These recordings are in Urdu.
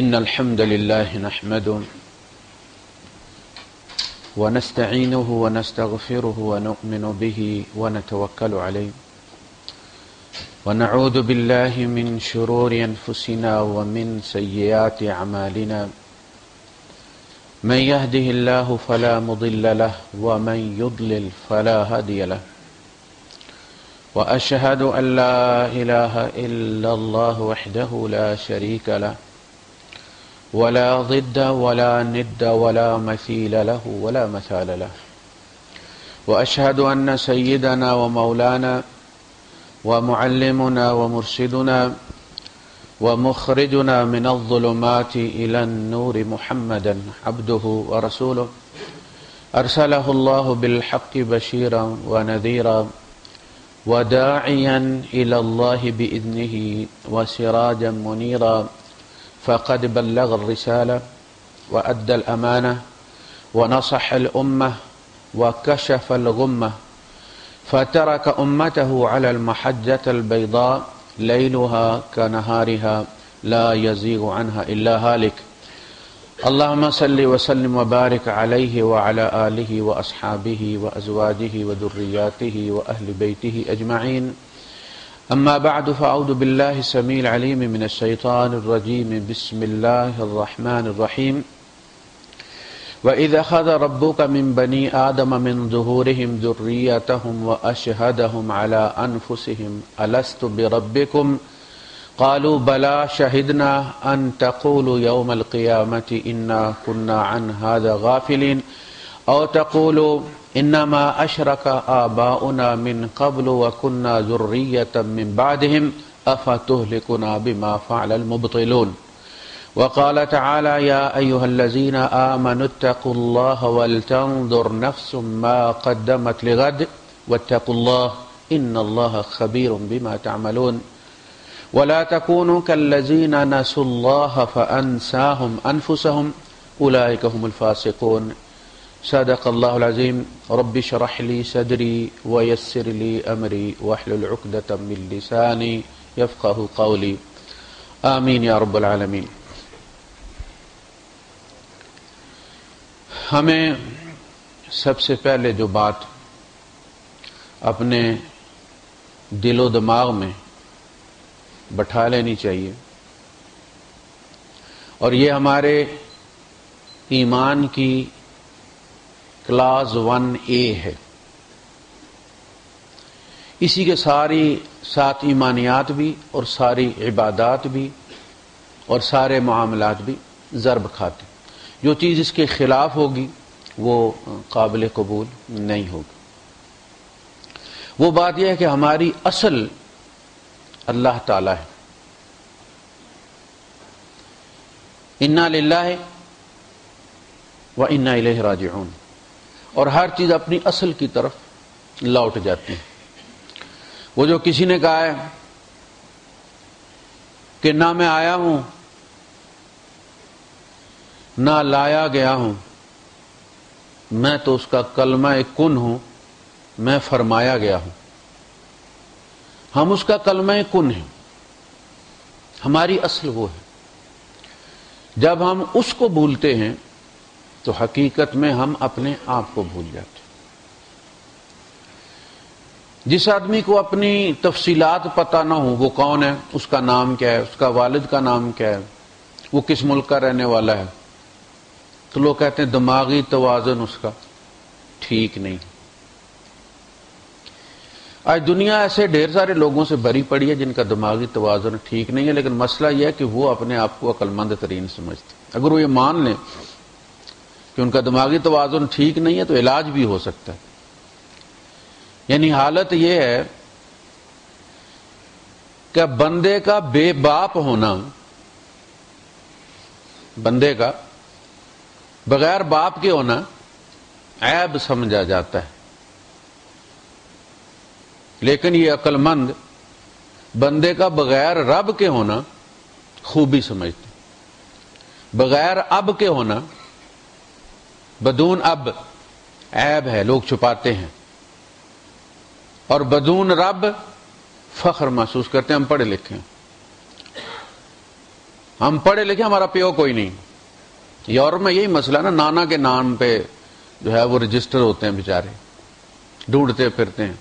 إن الحمد لله نحمده ونستعينه ونستغفره ونؤمن به ونتوكل عليه ونعوذ بالله من شرور أنفسنا ومن سيئات أعمالنا من يهده الله فلا مضل له ومن يضلل فلا هادي له وأشهد أن لا إله إلا الله وحده لا شريك له ولا ضد ولا ند ولا مثيل له ولا مثال له وأشهد أن سيدنا ومولانا ومعلمنا ومرشدنا ومخرجنا من الظلمات إلى النور محمدا عبده ورسوله أرسله الله بالحق بشيرا ونذيرا وداعيا إلى الله بإذنه وسراجا منيرا فقد بلغ الرسالة وأدى الأمانة ونصح الأمة وكشف الغمة فترك أمته على المحجة البيضاء ليلها كنهارها لا يزيغ عنها إلا هالك اللهم صل وسلم وبارك عليه وعلى آله وأصحابه وأزواجه وذرياته وأهل بيته أجمعين أما بعد فأعوذ بالله السميع العليم من الشيطان الرجيم بسم الله الرحمن الرحيم وإذ أخذ ربك من بني آدم من ظهورهم ذريتهم وأشهدهم على أنفسهم ألست بربكم قالوا بلى شهدنا أن تقولوا يوم القيامة إنا كنا عن هذا غافلين أو تقولوا إنما أشرك آباؤنا من قبل وكنا ذرية من بعدهم أفتهلكنا بما فعل المبطلون وقال تعالى يا أيها الذين آمنوا اتقوا الله ولتنظر نفس ما قدمت لغد واتقوا الله إن الله خبير بما تعملون ولا تكونوا كالذين نسوا الله فأنساهم أنفسهم أولئك هم الفاسقون صدق الله العظيم رب اشرح لي صدري ويسر لي أمري واحلل عقدة من لساني يفقه قولي آمین یا رب العالمین۔ ہمیں سب سے پہلے جو بات اپنے دل و دماغ میں بٹھا لینی چاہیے اور یہ ہمارے ایمان کی کلاس 1A ہے، اسی کے ساتھ ایمانیات بھی اور ساری عبادات بھی اور سارے معاملات بھی ضرب کھاتے، جو چیز اس کے خلاف ہوگی وہ قابل قبول نہیں ہوگی۔ وہ بات یہ ہے کہ ہماری اصل اللہ تعالی ہے، انا للہ و انا الیہ راجعون، اور ہر چیز اپنی اصل کی طرف لوٹ جاتی ہے۔ وہ جو کسی نے کہا ہے کہ نہ میں آیا ہوں نہ لایا گیا ہوں، میں تو اس کا کلمہ کن ہوں، میں فرمایا گیا ہوں۔ ہم اس کا کلمہ کن ہیں، ہماری اصل وہ ہے۔ جب ہم اس کو بھولتے ہیں تو حقیقت میں ہم اپنے آپ کو بھول جاتے ہیں۔ جس آدمی کو اپنی تفصیلات پتہ نہ ہو وہ کون ہے، اس کا نام کیا ہے، اس کا والد کا نام کیا ہے، وہ کس ملک کا رہنے والا ہے، تو لوگ کہتے ہیں دماغی توازن اس کا ٹھیک نہیں۔ آج دنیا ایسے ڈھیر سارے لوگوں سے بھری پڑی ہے جن کا دماغی توازن ٹھیک نہیں ہے، لیکن مسئلہ یہ ہے کہ وہ اپنے آپ کو عقل مند ترین سمجھتے ہیں۔ اگر وہ یہ مان لیں کہ ان کا دماغی توازن ٹھیک نہیں ہے تو علاج بھی ہو سکتا ہے۔ یعنی حالت یہ ہے کہ بندے کا بے باپ ہونا، بندے کا بغیر باپ کے ہونا عیب سمجھا جاتا ہے، لیکن یہ عقل مند بندے کا بغیر رب کے ہونا خوبی سمجھتے، بغیر اب کے ہونا بدون اب عیب ہے، لوگ چھپاتے ہیں، اور بدون رب فخر محسوس کرتے ہیں۔ ہم پڑھے لکھے ہیں، ہم پڑھے لکھے، ہمارا پیو کوئی نہیں. یورپ میں یہی مسئلہ نا، نانا کے نام پہ جو ہے وہ رجسٹر ہوتے ہیں بیچارے، ڈھونڈتے پھرتے ہیں.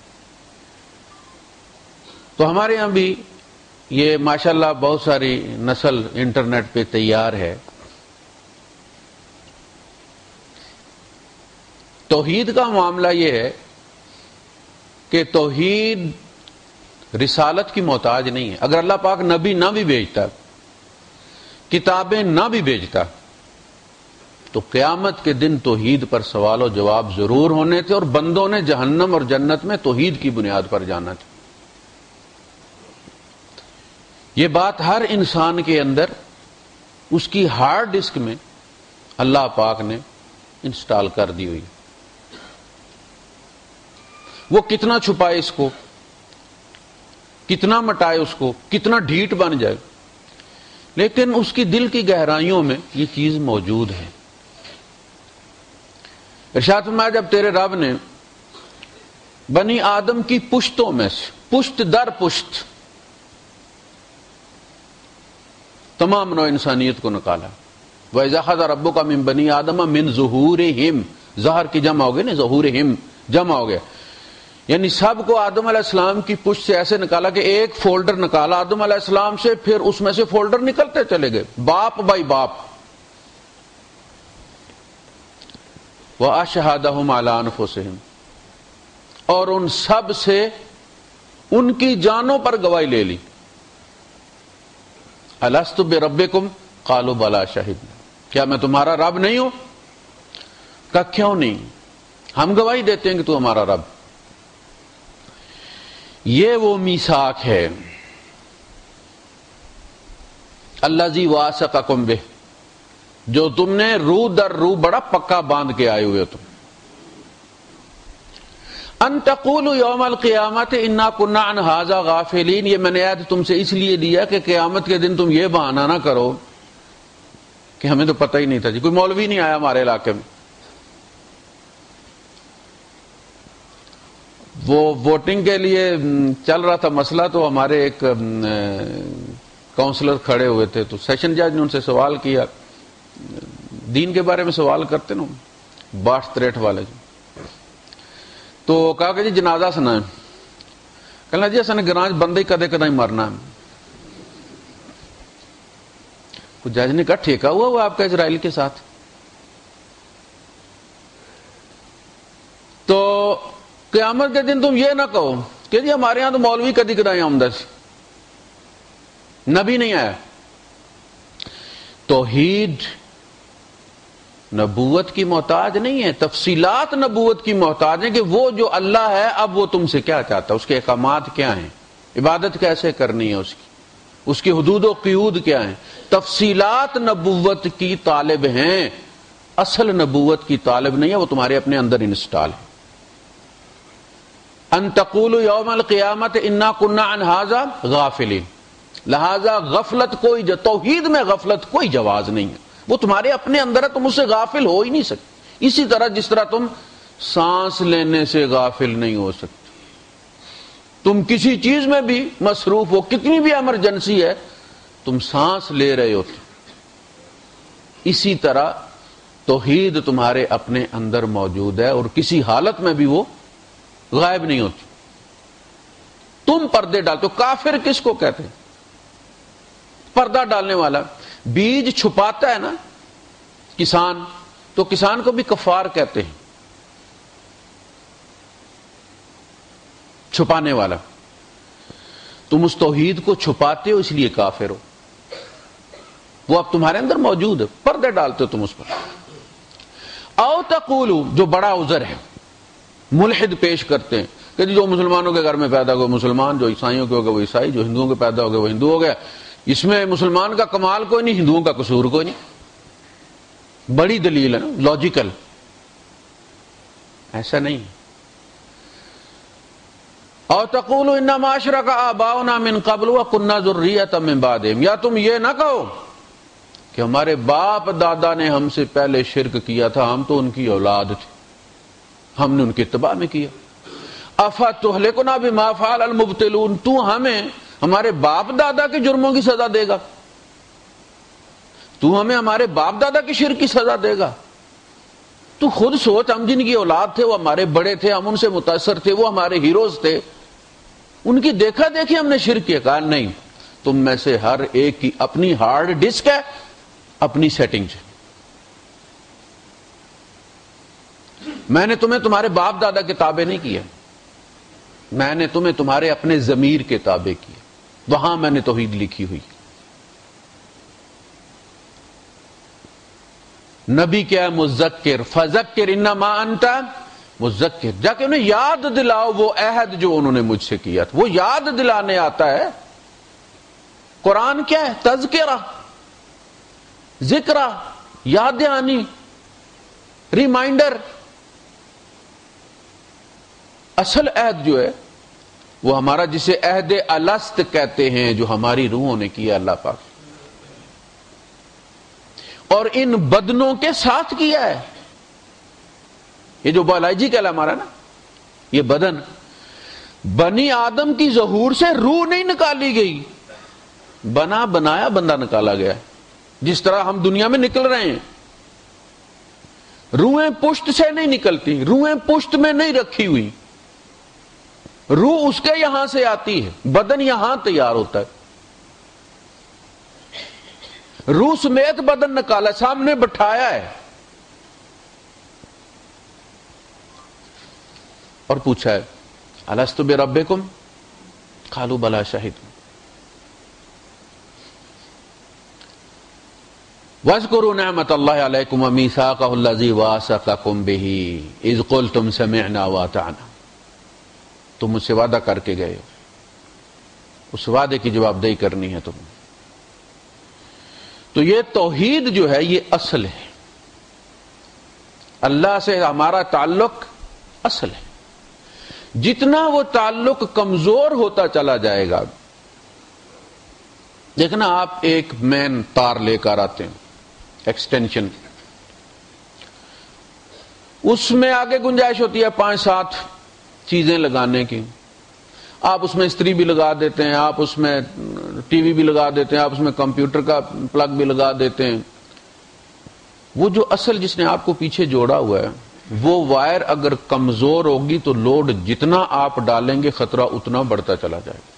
تو ہمارے یہاں بھی یہ ماشاءاللہ بہت ساری نسل انٹرنیٹ پہ تیار ہے. توحید کا معاملہ یہ ہے کہ توحید رسالت کی محتاج نہیں ہے. اگر اللہ پاک نبی نہ بھی بھیجتا، کتابیں نہ بھی بھیجتا، تو قیامت کے دن توحید پر سوال و جواب ضرور ہونے تھے، اور بندوں نے جہنم اور جنت میں توحید کی بنیاد پر جانا تھا. یہ بات ہر انسان کے اندر اس کی ہارڈ ڈسک میں اللہ پاک نے انسٹال کر دی ہوئی. وہ کتنا چھپائے اس کو، کتنا مٹائے اس کو، کتنا ڈھیٹ بن جائے، لیکن اس کی دل کی گہرائیوں میں یہ چیز موجود ہے. ارشاد فرمایا جب تیرے رب نے بنی آدم کی پشتوں میں سے پشت در پشت تمام نوع انسانیت کو نکالا. وَإِذَا أَخَذَ رَبُّكَ مِن بَنِي آدَمَ مِن ظُهُورِهِمْ، ظہر کی جمع ہو گئی نا، ظہورہم جمع ہو گیا، یعنی سب کو آدم علیہ السلام کی پشت سے ایسے نکالا کہ ایک فولڈر نکالا آدم علیہ السلام سے، پھر اس میں سے فولڈر نکلتے چلے گئے باپ بائی باپ. وَأَشْهَدَهُمْ عَلَىٰ أَنفُسِهِمْ، اور ان سب سے ان کی جانوں پر گواہی لے لی. الست بربکم قالوا بلی شہدنا، کیا میں تمہارا رب نہیں ہوں؟ کہا کیوں نہیں، ہم گواہی دیتے ہیں کہ تو ہمارا رب. یہ وہ میثاق ہے الذی واثقکم بہ، جو تم نے روح در روح بڑا پکا باندھ کے آئے ہوئے ہو تم. ان تقولوا یوم القیامت انا کنا عن ھذا غافلین، یہ میں نے عہد تم سے اس لیے لیا کہ قیامت کے دن تم یہ بہانہ نہ کرو کہ ہمیں تو پتہ ہی نہیں تھا جی، کوئی مولوی نہیں آیا ہمارے علاقے میں. وہ ووٹنگ کے لیے چل رہا تھا مسئلہ، تو ہمارے ایک کاؤنسلر کھڑے ہوئے تھے، تو سیشن جج نے ان سے سوال کیا، دین کے بارے میں سوال کرتے نا 62-63 والے جو، تو کہا کہ جی جنازہ سنائیں. کہنا جی اصل گرانچ بندے ہی کدے کدے مرنا ہے. تو جج نے کہا ٹھیکہ ہوا وہ آپ کا اسرائیل کے ساتھ. تو قیامت کے دن تم یہ نہ کہو کہ جی ہمارے ہاں تو مولوی کدی کدائی آمدہ سی، نبی نہیں آیا. توحید نبوت کی محتاج نہیں ہے، تفصیلات نبوت کی محتاج ہیں کہ وہ جو اللہ ہے اب وہ تم سے کیا چاہتا ہے، اس کے احکامات کیا ہیں، عبادت کیسے کرنی ہے، اس کی حدود و قیود کیا ہیں. تفصیلات نبوت کی طالب ہیں، اصل نبوت کی طالب نہیں ہے، وہ تمہارے اپنے اندر انسٹال ہے. ان تقولوا یوم القیامت انا کنا عن ھذا غافلین، لہذا غفلت کوئی توحید میں غفلت کوئی جواز نہیں ہے، وہ تمہارے اپنے اندر ہے، تم اس سے غافل ہو ہی نہیں سکتے. اسی طرح جس طرح تم سانس لینے سے غافل نہیں ہو سکتے، تم کسی چیز میں بھی مصروف ہو، کتنی بھی ایمرجنسی ہے تم سانس لے رہے ہوتے. اسی طرح توحید تمہارے اپنے اندر موجود ہے اور کسی حالت میں بھی وہ غائب نہیں ہوتی. تم پردے ڈالتے ہو. کافر کس کو کہتے ہیں؟ پردہ ڈالنے والا. بیج چھپاتا ہے نا کسان، تو کسان کو بھی کفار کہتے ہیں، چھپانے والا. تم اس توحید کو چھپاتے ہو اس لیے کافر ہو. وہ اب تمہارے اندر موجود ہے، پردے ڈالتے ہو تم اس پر. او تقولو، جو بڑا عذر ہے ملحد پیش کرتے ہیں کہ جو مسلمانوں کے گھر میں پیدا ہوگا مسلمان، جو عیسائیوں کے ہوگا وہ عیسائی، جو ہندوؤں کے پیدا ہوگا وہ ہندو ہو گیا. اس میں مسلمان کا کمال کوئی نہیں، ہندوؤں کا قصور کوئی نہیں. بڑی دلیل ہے نا، لاجیکل. ایسا نہیں. او تقولوا انما اشرک آباؤنا من قبل وكنا ذریۃ من بعدهم، یا تم یہ نہ کہو کہ ہمارے باپ دادا نے ہم سے پہلے شرک کیا تھا، ہم تو ان کی اولاد تھے، ہم نے ان کی اتباع میں کیا. افتہلکنا بما فعل المبطلون، تو ہمیں ہمارے باپ دادا کے جرموں کی سزا دے گا. تو ہمیں ہمارے باپ دادا کی شرک کی سزا دے گا؟ تو خود سوچ، ہم جن کی اولاد تھے وہ ہمارے بڑے تھے، ہم ان سے متاثر تھے، وہ ہمارے ہیروز تھے، ان کی دیکھا دیکھی ہم نے شرک کیا۔ کہا نہیں، تم میں سے ہر ایک کی اپنی ہارڈ ڈسک ہے، اپنی سیٹنگ ہے۔ میں نے تمہیں تمہارے باپ دادا کے تابع نہیں کیا، میں نے تمہیں تمہارے اپنے ضمیر کے تابع کیا، وہاں میں نے توحید لکھی ہوئی۔ نبی کیا ہے؟ مذکر، فذکر انما انت مذکر۔ جا کے انہیں یاد دلاؤ وہ عہد جو انہوں نے مجھ سے کیا تھا، وہ یاد دلانے آتا ہے۔ قرآن کیا ہے؟ تذکرہ، ذکرہ، یاد دہانی، ریمائنڈر۔ اصل عہد جو ہے وہ ہمارا، جسے عہد الست کہتے ہیں، جو ہماری روحوں نے کیا اللہ پاک، اور ان بدنوں کے ساتھ کیا ہے۔ یہ جو بایولوجیکل ہے ہمارا نا، یہ بدن، بنی آدم کی ظہور سے روح نہیں نکالی گئی، بنا بنایا بندہ نکالا گیا۔ جس طرح ہم دنیا میں نکل رہے ہیں، روحیں پشت سے نہیں نکلتی، روحیں پشت میں نہیں رکھی ہوئی، روح اس کے یہاں سے آتی ہے، بدن یہاں تیار ہوتا ہے۔ روح سمیت بدن نکالا، سامنے بٹھایا ہے اور پوچھا ہے الست بربکم قالوا بلی شہدنا واذکروا نعمت اللہ علیکم ومیثاقہ الذی واثقکم بہ اذ قلتم سمعنا واطعنا۔ تم مجھ سے وعدہ کر کے گئے ہو، اس وعدے کی جواب دہی کرنی ہے تمہیں۔ تو یہ توحید جو ہے یہ اصل ہے، اللہ سے ہمارا تعلق اصل ہے۔ جتنا وہ تعلق کمزور ہوتا چلا جائے گا، دیکھنا آپ ایک مین تار لے کر آتے ہیں، ایکسٹینشن، اس میں آگے گنجائش ہوتی ہے 5-7 چیزیں لگانے کی۔ آپ اس میں استری بھی لگا دیتے ہیں، آپ اس میں ٹی وی بھی لگا دیتے ہیں، آپ اس میں کمپیوٹر کا پلگ بھی لگا دیتے ہیں۔ وہ جو اصل جس نے آپ کو پیچھے جوڑا ہوا ہے، وہ وائر اگر کمزور ہوگی تو لوڈ جتنا آپ ڈالیں گے خطرہ اتنا بڑھتا چلا جائے گا۔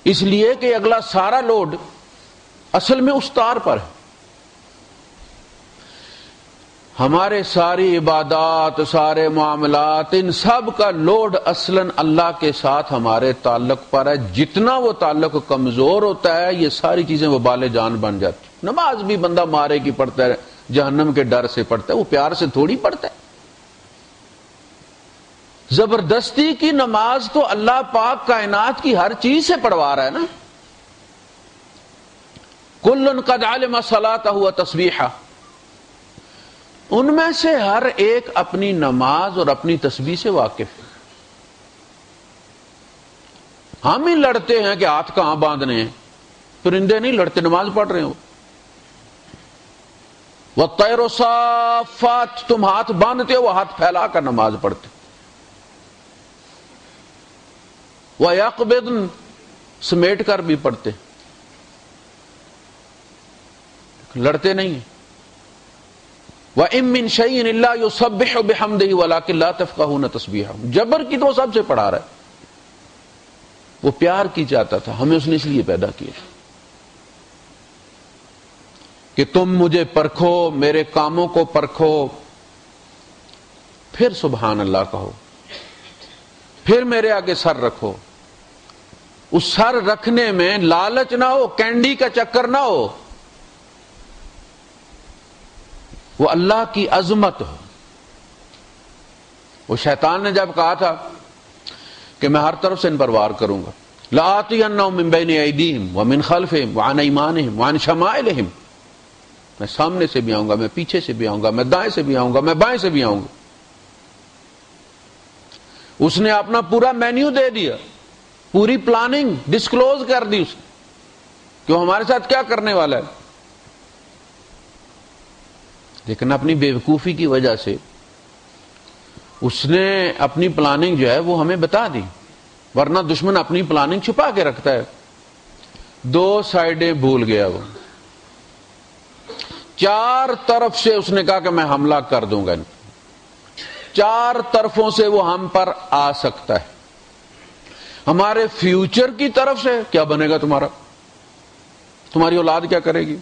اس لیے کہ اگلا سارا لوڈ اصل میں اس تار پر ہے۔ ہمارے ساری عبادات، سارے معاملات، ان سب کا لوڈ اصلاً اللہ کے ساتھ ہمارے تعلق پر ہے۔ جتنا وہ تعلق کمزور ہوتا ہے، یہ ساری چیزیں وبال جان بن جاتی۔ نماز بھی بندہ مارے کی پڑھتا ہے، جہنم کے ڈر سے پڑھتا ہے، وہ پیار سے تھوڑی پڑھتا ہے۔ زبردستی کی نماز تو اللہ پاک کائنات کی ہر چیز سے پڑھوا رہا ہے نا۔ کل قد علم صلاتہ و تسبیحہ، ان میں سے ہر ایک اپنی نماز اور اپنی تسبیح سے واقف ہے۔ ہم ہی لڑتے ہیں کہ ہاتھ کہاں باندھنے ہیں، پرندے نہیں لڑتے، نماز پڑھ رہے ہو۔ وَالطَّيْرُ صَافَّاتٍ، تم ہاتھ باندھتے ہو، وہ ہاتھ پھیلا کر نماز پڑھتے۔ وَيَقْبِضْنَ، سمیٹ کر بھی پڑھتے، لڑتے نہیں ہیں۔ وَإِن مِّن شَيْءٍ إِلَّا يُسَبِّحُ بِحَمْدِهِ وَلَٰكِن لَّا تَفْقَهُونَ تَسْبِيحَهُ۔ جبر کی تو سب سے پڑھا رہا ہے، وہ پیار کی چاہتا تھا، ہمیں اس نے اس لیے پیدا کیا کہ تم مجھے پرکھو، میرے کاموں کو پرکھو، پھر سبحان اللہ کہو، پھر میرے آگے سر رکھو۔ اس سر رکھنے میں لالچ نہ ہو، کینڈی کا چکر نہ ہو، وہ اللہ کی عظمت ہو۔ وہ شیطان نے جب کہا تھا کہ میں ہر طرف سے ان پر وار کروں گا، لَآتِيَنَّهُم مِّن بَيْنِ أَيْدِيهِمْ وَمِنْ خَلْفِهِمْ وَعَنْ أَيْمَانِهِمْ وَعَنْ شَمَائِلِهِمْ، میں سامنے سے بھی آؤں گا، میں پیچھے سے بھی آؤں گا، میں دائیں سے بھی آؤں گا، میں بائیں سے بھی آؤں گا۔ اس نے اپنا پورا مینیو دے دیا، پوری پلاننگ ڈسکلوز کر دی اس نے کہ وہ ہمارے ساتھ کیا کرنے والا ہے۔ لیکن اپنی بیوقوفی کی وجہ سے اس نے اپنی پلاننگ جو ہے وہ ہمیں بتا دی، ورنہ دشمن اپنی پلاننگ چھپا کے رکھتا ہے۔ دو سائڈیں بھول گیا وہ، چار طرف سے اس نے کہا کہ میں حملہ کر دوں گا، چار طرفوں سے وہ ہم پر آ سکتا ہے۔ ہمارے فیوچر کی طرف سے کیا بنے گا تمہارا، تمہاری اولاد کیا کرے گی،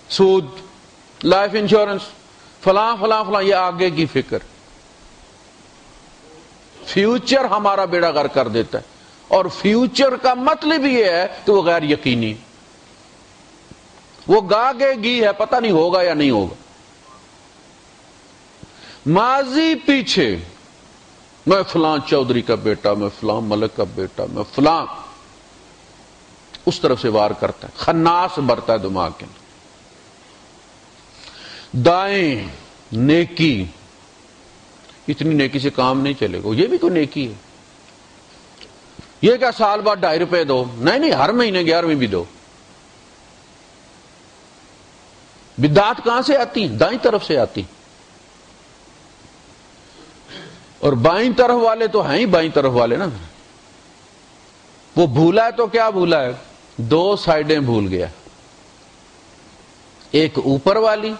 سود، لائف انشورنس، فلاں فلاں فلاں، یہ آگے کی فکر، فیوچر ہمارا بیڑا غرق کر دیتا ہے۔ اور فیوچر کا مطلب یہ ہے کہ وہ غیر یقینی، وہ گاگے گی ہے، پتہ نہیں ہوگا یا نہیں ہوگا۔ ماضی پیچھے، میں فلاں چودھری کا بیٹا، میں فلاں ملک کا بیٹا، میں فلاں، اس طرف سے وار کرتا ہے، خناس بھرتا ہے دماغ کے اندر۔ دائیں نیکی، اتنی نیکی سے کام نہیں چلے گا، یہ بھی کوئی نیکی ہے، یہ کیا سال بعد 2.5 روپے دو، نہیں ہر مہینے 11ویں بھی دو۔ بدعات کہاں سے آتی ہیں؟ دائیں طرف سے آتی، اور بائیں طرف والے تو ہیں ہی بائیں طرف والے نا، وہ بھولا ہے تو کیا بھولا ہے، دو سائڈیں بھول گیا، ایک اوپر والی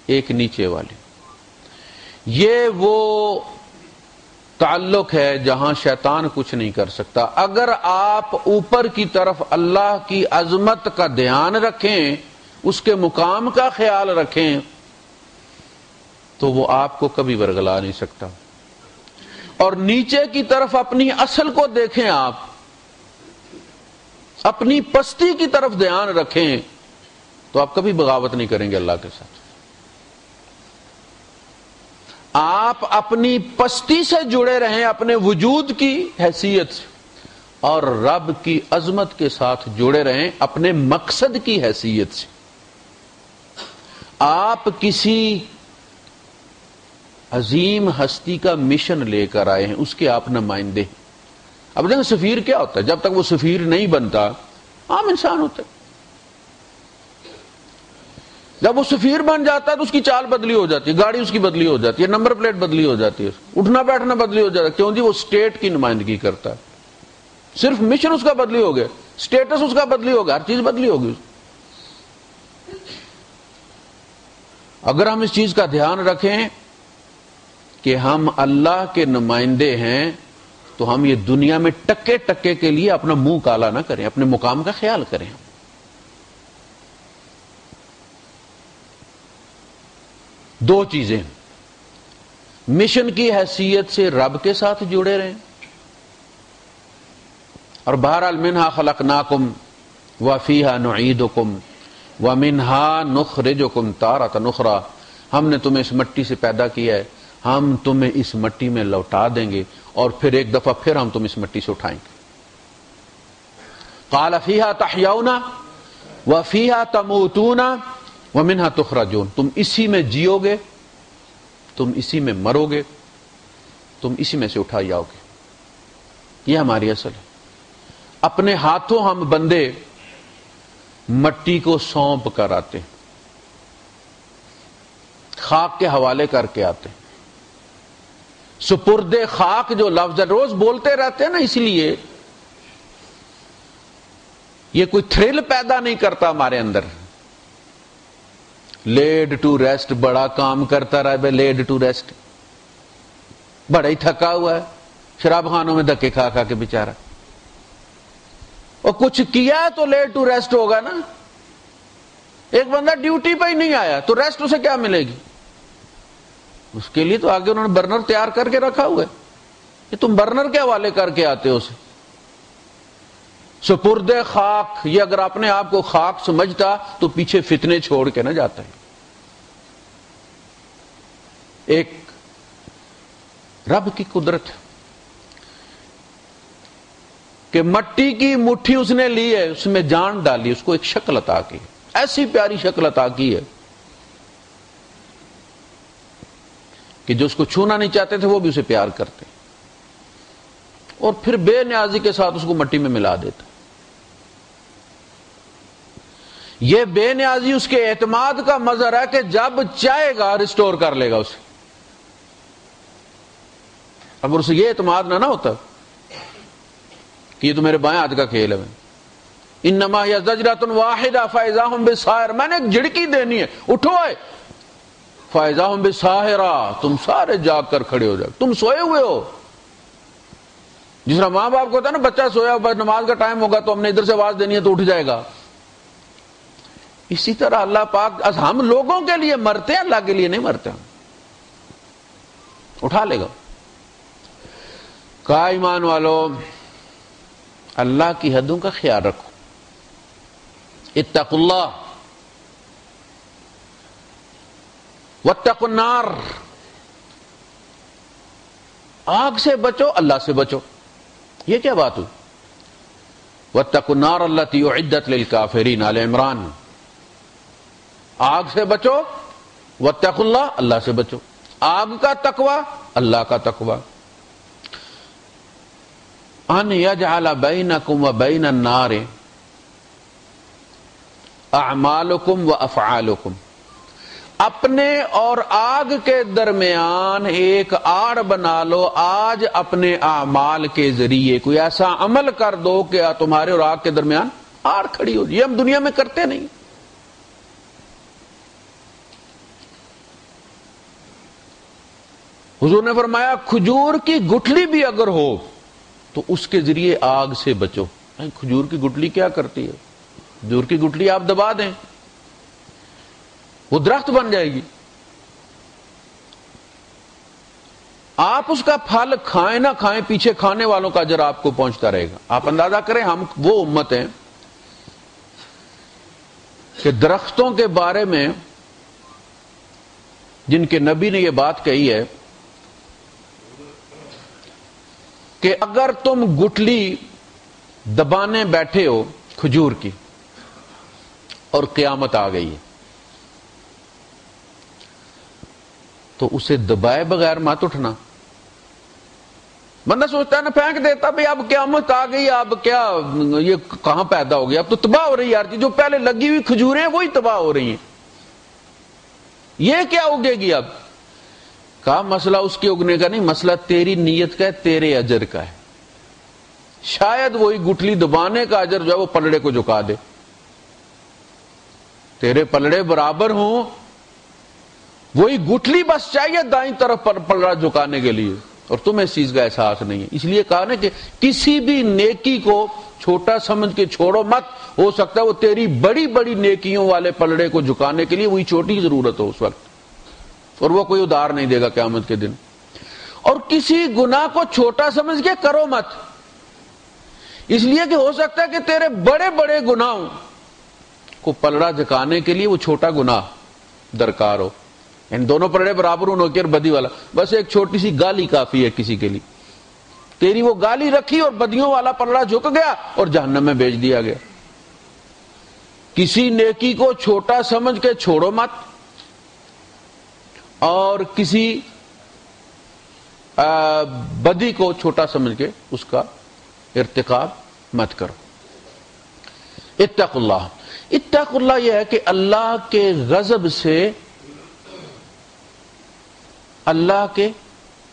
ایک نیچے والی۔ یہ وہ تعلق ہے جہاں شیطان کچھ نہیں کر سکتا۔ اگر آپ اوپر کی طرف اللہ کی عظمت کا دھیان رکھیں، اس کے مقام کا خیال رکھیں، تو وہ آپ کو کبھی ورگلا نہیں سکتا۔ اور نیچے کی طرف اپنی اصل کو دیکھیں، آپ اپنی پستی کی طرف دھیان رکھیں، تو آپ کبھی بغاوت نہیں کریں گے اللہ کے ساتھ۔ آپ اپنی پستی سے جڑے رہیں، اپنے وجود کی حیثیت سے، اور رب کی عظمت کے ساتھ جڑے رہیں اپنے مقصد کی حیثیت سے۔ آپ کسی عظیم ہستی کا مشن لے کر آئے ہیں، اس کے آپ نمائندے۔ اب دیکھیں سفیر کیا ہوتا ہے، جب تک وہ سفیر نہیں بنتا عام انسان ہوتا ہے، جب وہ سفیر بن جاتا ہے تو اس کی چال بدلی ہو جاتی ہے، گاڑی اس کی بدلی ہو جاتی ہے، نمبر پلیٹ بدلی ہو جاتی ہے، اٹھنا بیٹھنا بدلی ہو جاتا ہے، کیوں جی وہ اسٹیٹ کی نمائندگی کرتا ہے، صرف مشن اس کا بدلی ہو گیا، اسٹیٹس اس کا بدلی ہو گیا، ہر چیز بدلی ہوگی۔ اگر ہم اس چیز کا دھیان رکھیں کہ ہم اللہ کے نمائندے ہیں، تو ہم یہ دنیا میں ٹکے ٹکے کے لیے اپنا منہ کالا نہ کریں، اپنے مقام کا خیال کریں۔ دو چیزیں، مشن کی حیثیت سے رب کے ساتھ جڑے رہیں، اور بہرحال منہا خلقناکم وفیہا نعیدکم ومنہا نخرجکم تارۃ اخری، ہم نے تمہیں اس مٹی سے پیدا کیا ہے، ہم تمہیں اس مٹی میں لوٹا دیں گے، اور پھر ایک دفعہ پھر ہم تم اس مٹی سے اٹھائیں گے۔ قال فیہا تحیون وفیہا تموتون ومنہا تخرجون، تم اسی میں جیو گے، تم اسی میں مرو گے، تم اسی میں سے اٹھائی آؤ گے۔ یہ ہماری اصل ہے۔ اپنے ہاتھوں ہم بندے مٹی کو سونپ کر آتے، خاک کے حوالے کر کے آتے۔ سپرد خاک جو لفظ ہے، روز بولتے رہتے ہیں نا، اس لیے یہ کوئی تھرل پیدا نہیں کرتا ہمارے اندر۔ لیڈ ٹو ریسٹ، بڑا کام کرتا رہے بے لیڈ ٹو ریسٹ، بڑا ہی تھکا ہوا ہے، شراب خانوں میں دھکے کھا کھا کے بیچارہ، اور کچھ کیا ہے تو لیڈ ٹو ریسٹ ہوگا نا۔ ایک بندہ ڈیوٹی پہ ہی نہیں آیا تو ریسٹ اسے کیا ملے گی؟ اس کے لیے تو آگے انہوں نے برنر تیار کر کے رکھا ہوا ہے کہ تم برنر کے حوالے کر کے آتے ہو اسے۔ سپرد خاک، یہ اگر اپنے آپ کو خاک سمجھتا تو پیچھے فتنے چھوڑ کے نہ جاتا ہے۔ ایک رب کی قدرت ہے کہ مٹی کی مٹھی اس نے لی ہے، اس میں جان ڈالی، اس کو ایک شکل عطا کی، ایسی پیاری شکل عطا کی ہے کہ جو اس کو چھونا نہیں چاہتے تھے وہ بھی اسے پیار کرتے، اور پھر بے نیازی کے ساتھ اس کو مٹی میں ملا دیتا۔ یہ بے نیازی اس کے اعتماد کا مظہر ہے کہ جب چاہے گا ریسٹور کر لے گا اسے۔ اگر اسے یہ اعتماد نہ ہوتا کہ یہ تو میرے بائیں ہاتھ کا کھیل ہے، انما ہی زجرۃ واحدہ فاذا ہم بالساہر، میں نے ایک جھڑکی دینی ہے، اٹھو اے فاذا ہم بالساہرہ، تم سارے جاگ کر کھڑے ہو جاؤ، تم سوئے ہوئے ہو۔ جس طرح ماں باپ کو ہوتا ہے نا، بچہ سویا بس نماز کا ٹائم ہوگا تو ہم نے ادھر سے آواز دینی ہے تو اٹھ جائے گا، اسی طرح اللہ پاک ہم لوگوں کے لیے مرتے ہیں، اللہ کے لیے نہیں مرتے ہم، اٹھا لے گا۔ کہا ایمان والو اللہ کی حدوں کا خیال رکھو، اتقوا اللہ واتقوا النار، آگ سے بچو اللہ سے بچو۔ یہ کیا بات ہوئی؟ واتقوا النار التی اعدت للکافرین، آل عمران۔ آگ سے بچو، واتقوا اللہ، اللہ سے بچو۔ آگ کا تقوی، اللہ کا تقوی۔ ان یجعل بینکم وبین النار اعمالکم وافعالکم، اپنے اور آگ کے درمیان ایک آڑ بنا لو، آج اپنے اعمال کے ذریعے کوئی ایسا عمل کر دو کہ تمہارے اور آگ کے درمیان آڑ کھڑی ہو۔ یہ ہم دنیا میں کرتے نہیں۔ حضور نے فرمایا کھجور کی گٹھلی بھی اگر ہو تو اس کے ذریعے آگ سے بچو۔ کھجور کی گٹھلی کیا کرتی ہے؟ کھجور کی گٹھلی آپ دبا دیں وہ درخت بن جائے گی، آپ اس کا پھل کھائیں نہ کھائیں، پیچھے کھانے والوں کا اجر آپ کو پہنچتا رہے گا۔ آپ اندازہ کریں ہم وہ امت ہیں کہ درختوں کے بارے میں جن کے نبی نے یہ بات کہی ہے کہ اگر تم گٹھلی دبانے بیٹھے ہو کھجور کی اور قیامت آ گئی ہے تو اسے دبائے بغیر مت اٹھنا۔ بندہ سوچتا ہے نا پھینک دیتا بھئی اب قیامت آ گئی، اب کیا یہ کہاں پیدا ہو گیا، اب تو تباہ ہو رہی ہے یار، جو پہلے لگی ہوئی کھجوریں ہیں وہی تباہ ہو رہی ہیں، یہ کیا اگے گی اب؟ کہا مسئلہ اس کے اگنے کا نہیں، مسئلہ تیری نیت کا ہے، تیرے اجر کا ہے۔ شاید وہی گٹھلی دبانے کا اجر جو ہے وہ پلڑے کو جھکا دے، تیرے پلڑے برابر ہوں، وہی گٹھلی بس چاہیے دائیں طرف پر پلڑا جھکانے کے لیے، اور تمہیں اس چیز کا احساس نہیں ہے۔ اس لیے کہا نا کہ کسی بھی نیکی کو چھوٹا سمجھ کے چھوڑو مت، ہو سکتا ہے وہ تیری بڑی بڑی نیکیوں والے پلڑے کو جھکانے کے لیے وہی چھوٹی ضرورت ہو اس وقت، اور وہ کوئی ادار نہیں دے گا قیامت کے دن۔ اور کسی گناہ کو چھوٹا سمجھ کے کرو مت، اس لیے کہ ہو سکتا ہے کہ تیرے بڑے بڑے گناہوں کو پلڑا جھکانے کے لیے وہ چھوٹا گناہ درکار ہو، ان دونوں پلڑے برابر ہوں، نوکر بدی والا، بس ایک چھوٹی سی گالی کافی ہے کسی کے لیے، تیری وہ گالی رکھی اور بدیوں والا پلڑا جھک گیا اور جہنم میں بھیج دیا گیا۔ کسی نیکی کو چھوٹا سمجھ کے چھوڑو مت، اور کسی بدی کو چھوٹا سمجھ کے اس کا ارتکاب مت کرو۔ اتقوا اللہ، اتقوا اللہ یہ ہے کہ اللہ کے غضب سے، اللہ کے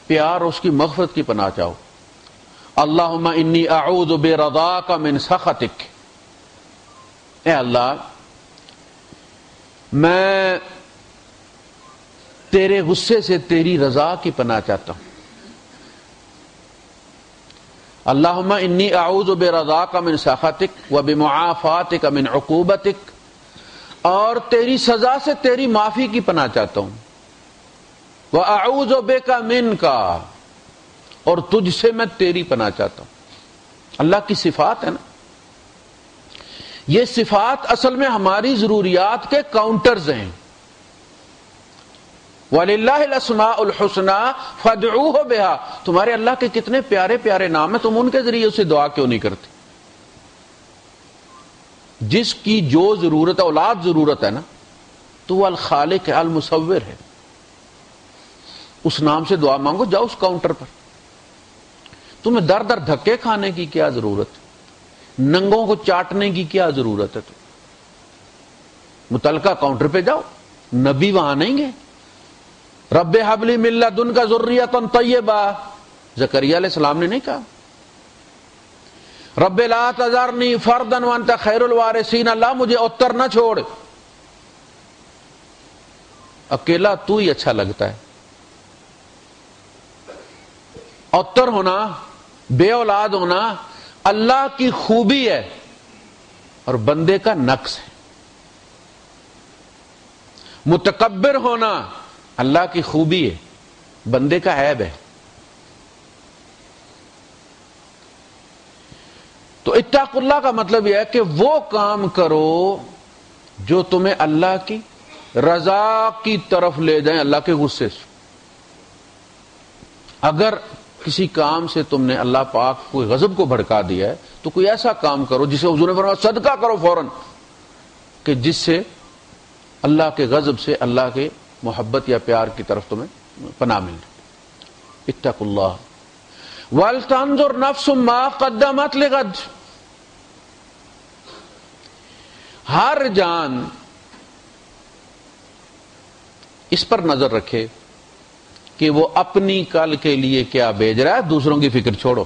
پیار، اس کی مغفرت کی پناہ چاہو۔ اللہم انی اعوذ برضاک من سخطک، اے اللہ میں تیرے غصے سے تیری رضا کی پناہ چاہتا ہوں۔ اللہم انی اعوذ برضاک من سخطک وبمعافاتک من عقوبتک، اور تیری سزا سے تیری معافی کی پناہ چاہتا ہوں۔ وَأَعُوذُ بِكَ مِنْكَ، اور تجھ سے میں تیری پناہ چاہتا ہوں۔ اللہ کی صفات ہے نا، یہ صفات اصل میں ہماری ضروریات کے کاؤنٹرز ہیں۔ وَلِلَّهِ الْأَسْمَاءُ الْحُسْنَى فَادْعُوهُ بِهَا، تمہارے اللہ کے کتنے پیارے پیارے نام ہیں، تم ان کے ذریعے اسے دعا کیوں نہیں کرتے؟ جس کی جو ضرورت ہے، اولاد ضرورت ہے نا، تو وہ الخالق ہے، المصور ہے، اس نام سے دعا مانگو، جاؤ اس کاؤنٹر پر۔ تمہیں در در دھکے کھانے کی کیا ضرورت ہے؟ ننگوں کو چاٹنے کی کیا ضرورت ہے؟ متعلقہ کاؤنٹر پہ جاؤ، نبی وہاں نہیں گئے۔ رب ہب لی من لدنک ذریۃ طیبہ، زکریا علیہ السلام نے نہیں کہا۔ رب لا تذرنی فردا وانت خیر الوارثین، اللہ مجھے اوتر نہ چھوڑ، اکیلا تو ہی اچھا لگتا ہے۔ اوتر ہونا، بے اولاد ہونا اللہ کی خوبی ہے اور بندے کا نقص ہے۔ متکبر ہونا اللہ کی خوبی ہے، بندے کا عیب ہے۔ تو اتقوا اللہ کا مطلب یہ ہے کہ وہ کام کرو جو تمہیں اللہ کی رضا کی طرف لے جائیں، اللہ کے غصے سے۔ اگر کسی کام سے تم نے اللہ پاک کوئی غضب کو بھڑکا دیا ہے تو کوئی ایسا کام کرو جسے حضور نے فرمایا صدقہ کرو فوراً، کہ جس سے اللہ کے غضب سے اللہ کے محبت یا پیار کی طرف تمہیں پناہ مل جائے۔ اتقوا اللہ وَلْتَنظُرْ نَفْسٌ مَا قَدَّمَتْ لِغَدٍ، ہر جان اس پر نظر رکھے کہ وہ اپنی کل کے لیے کیا بھیج رہا ہے، دوسروں کی فکر چھوڑو۔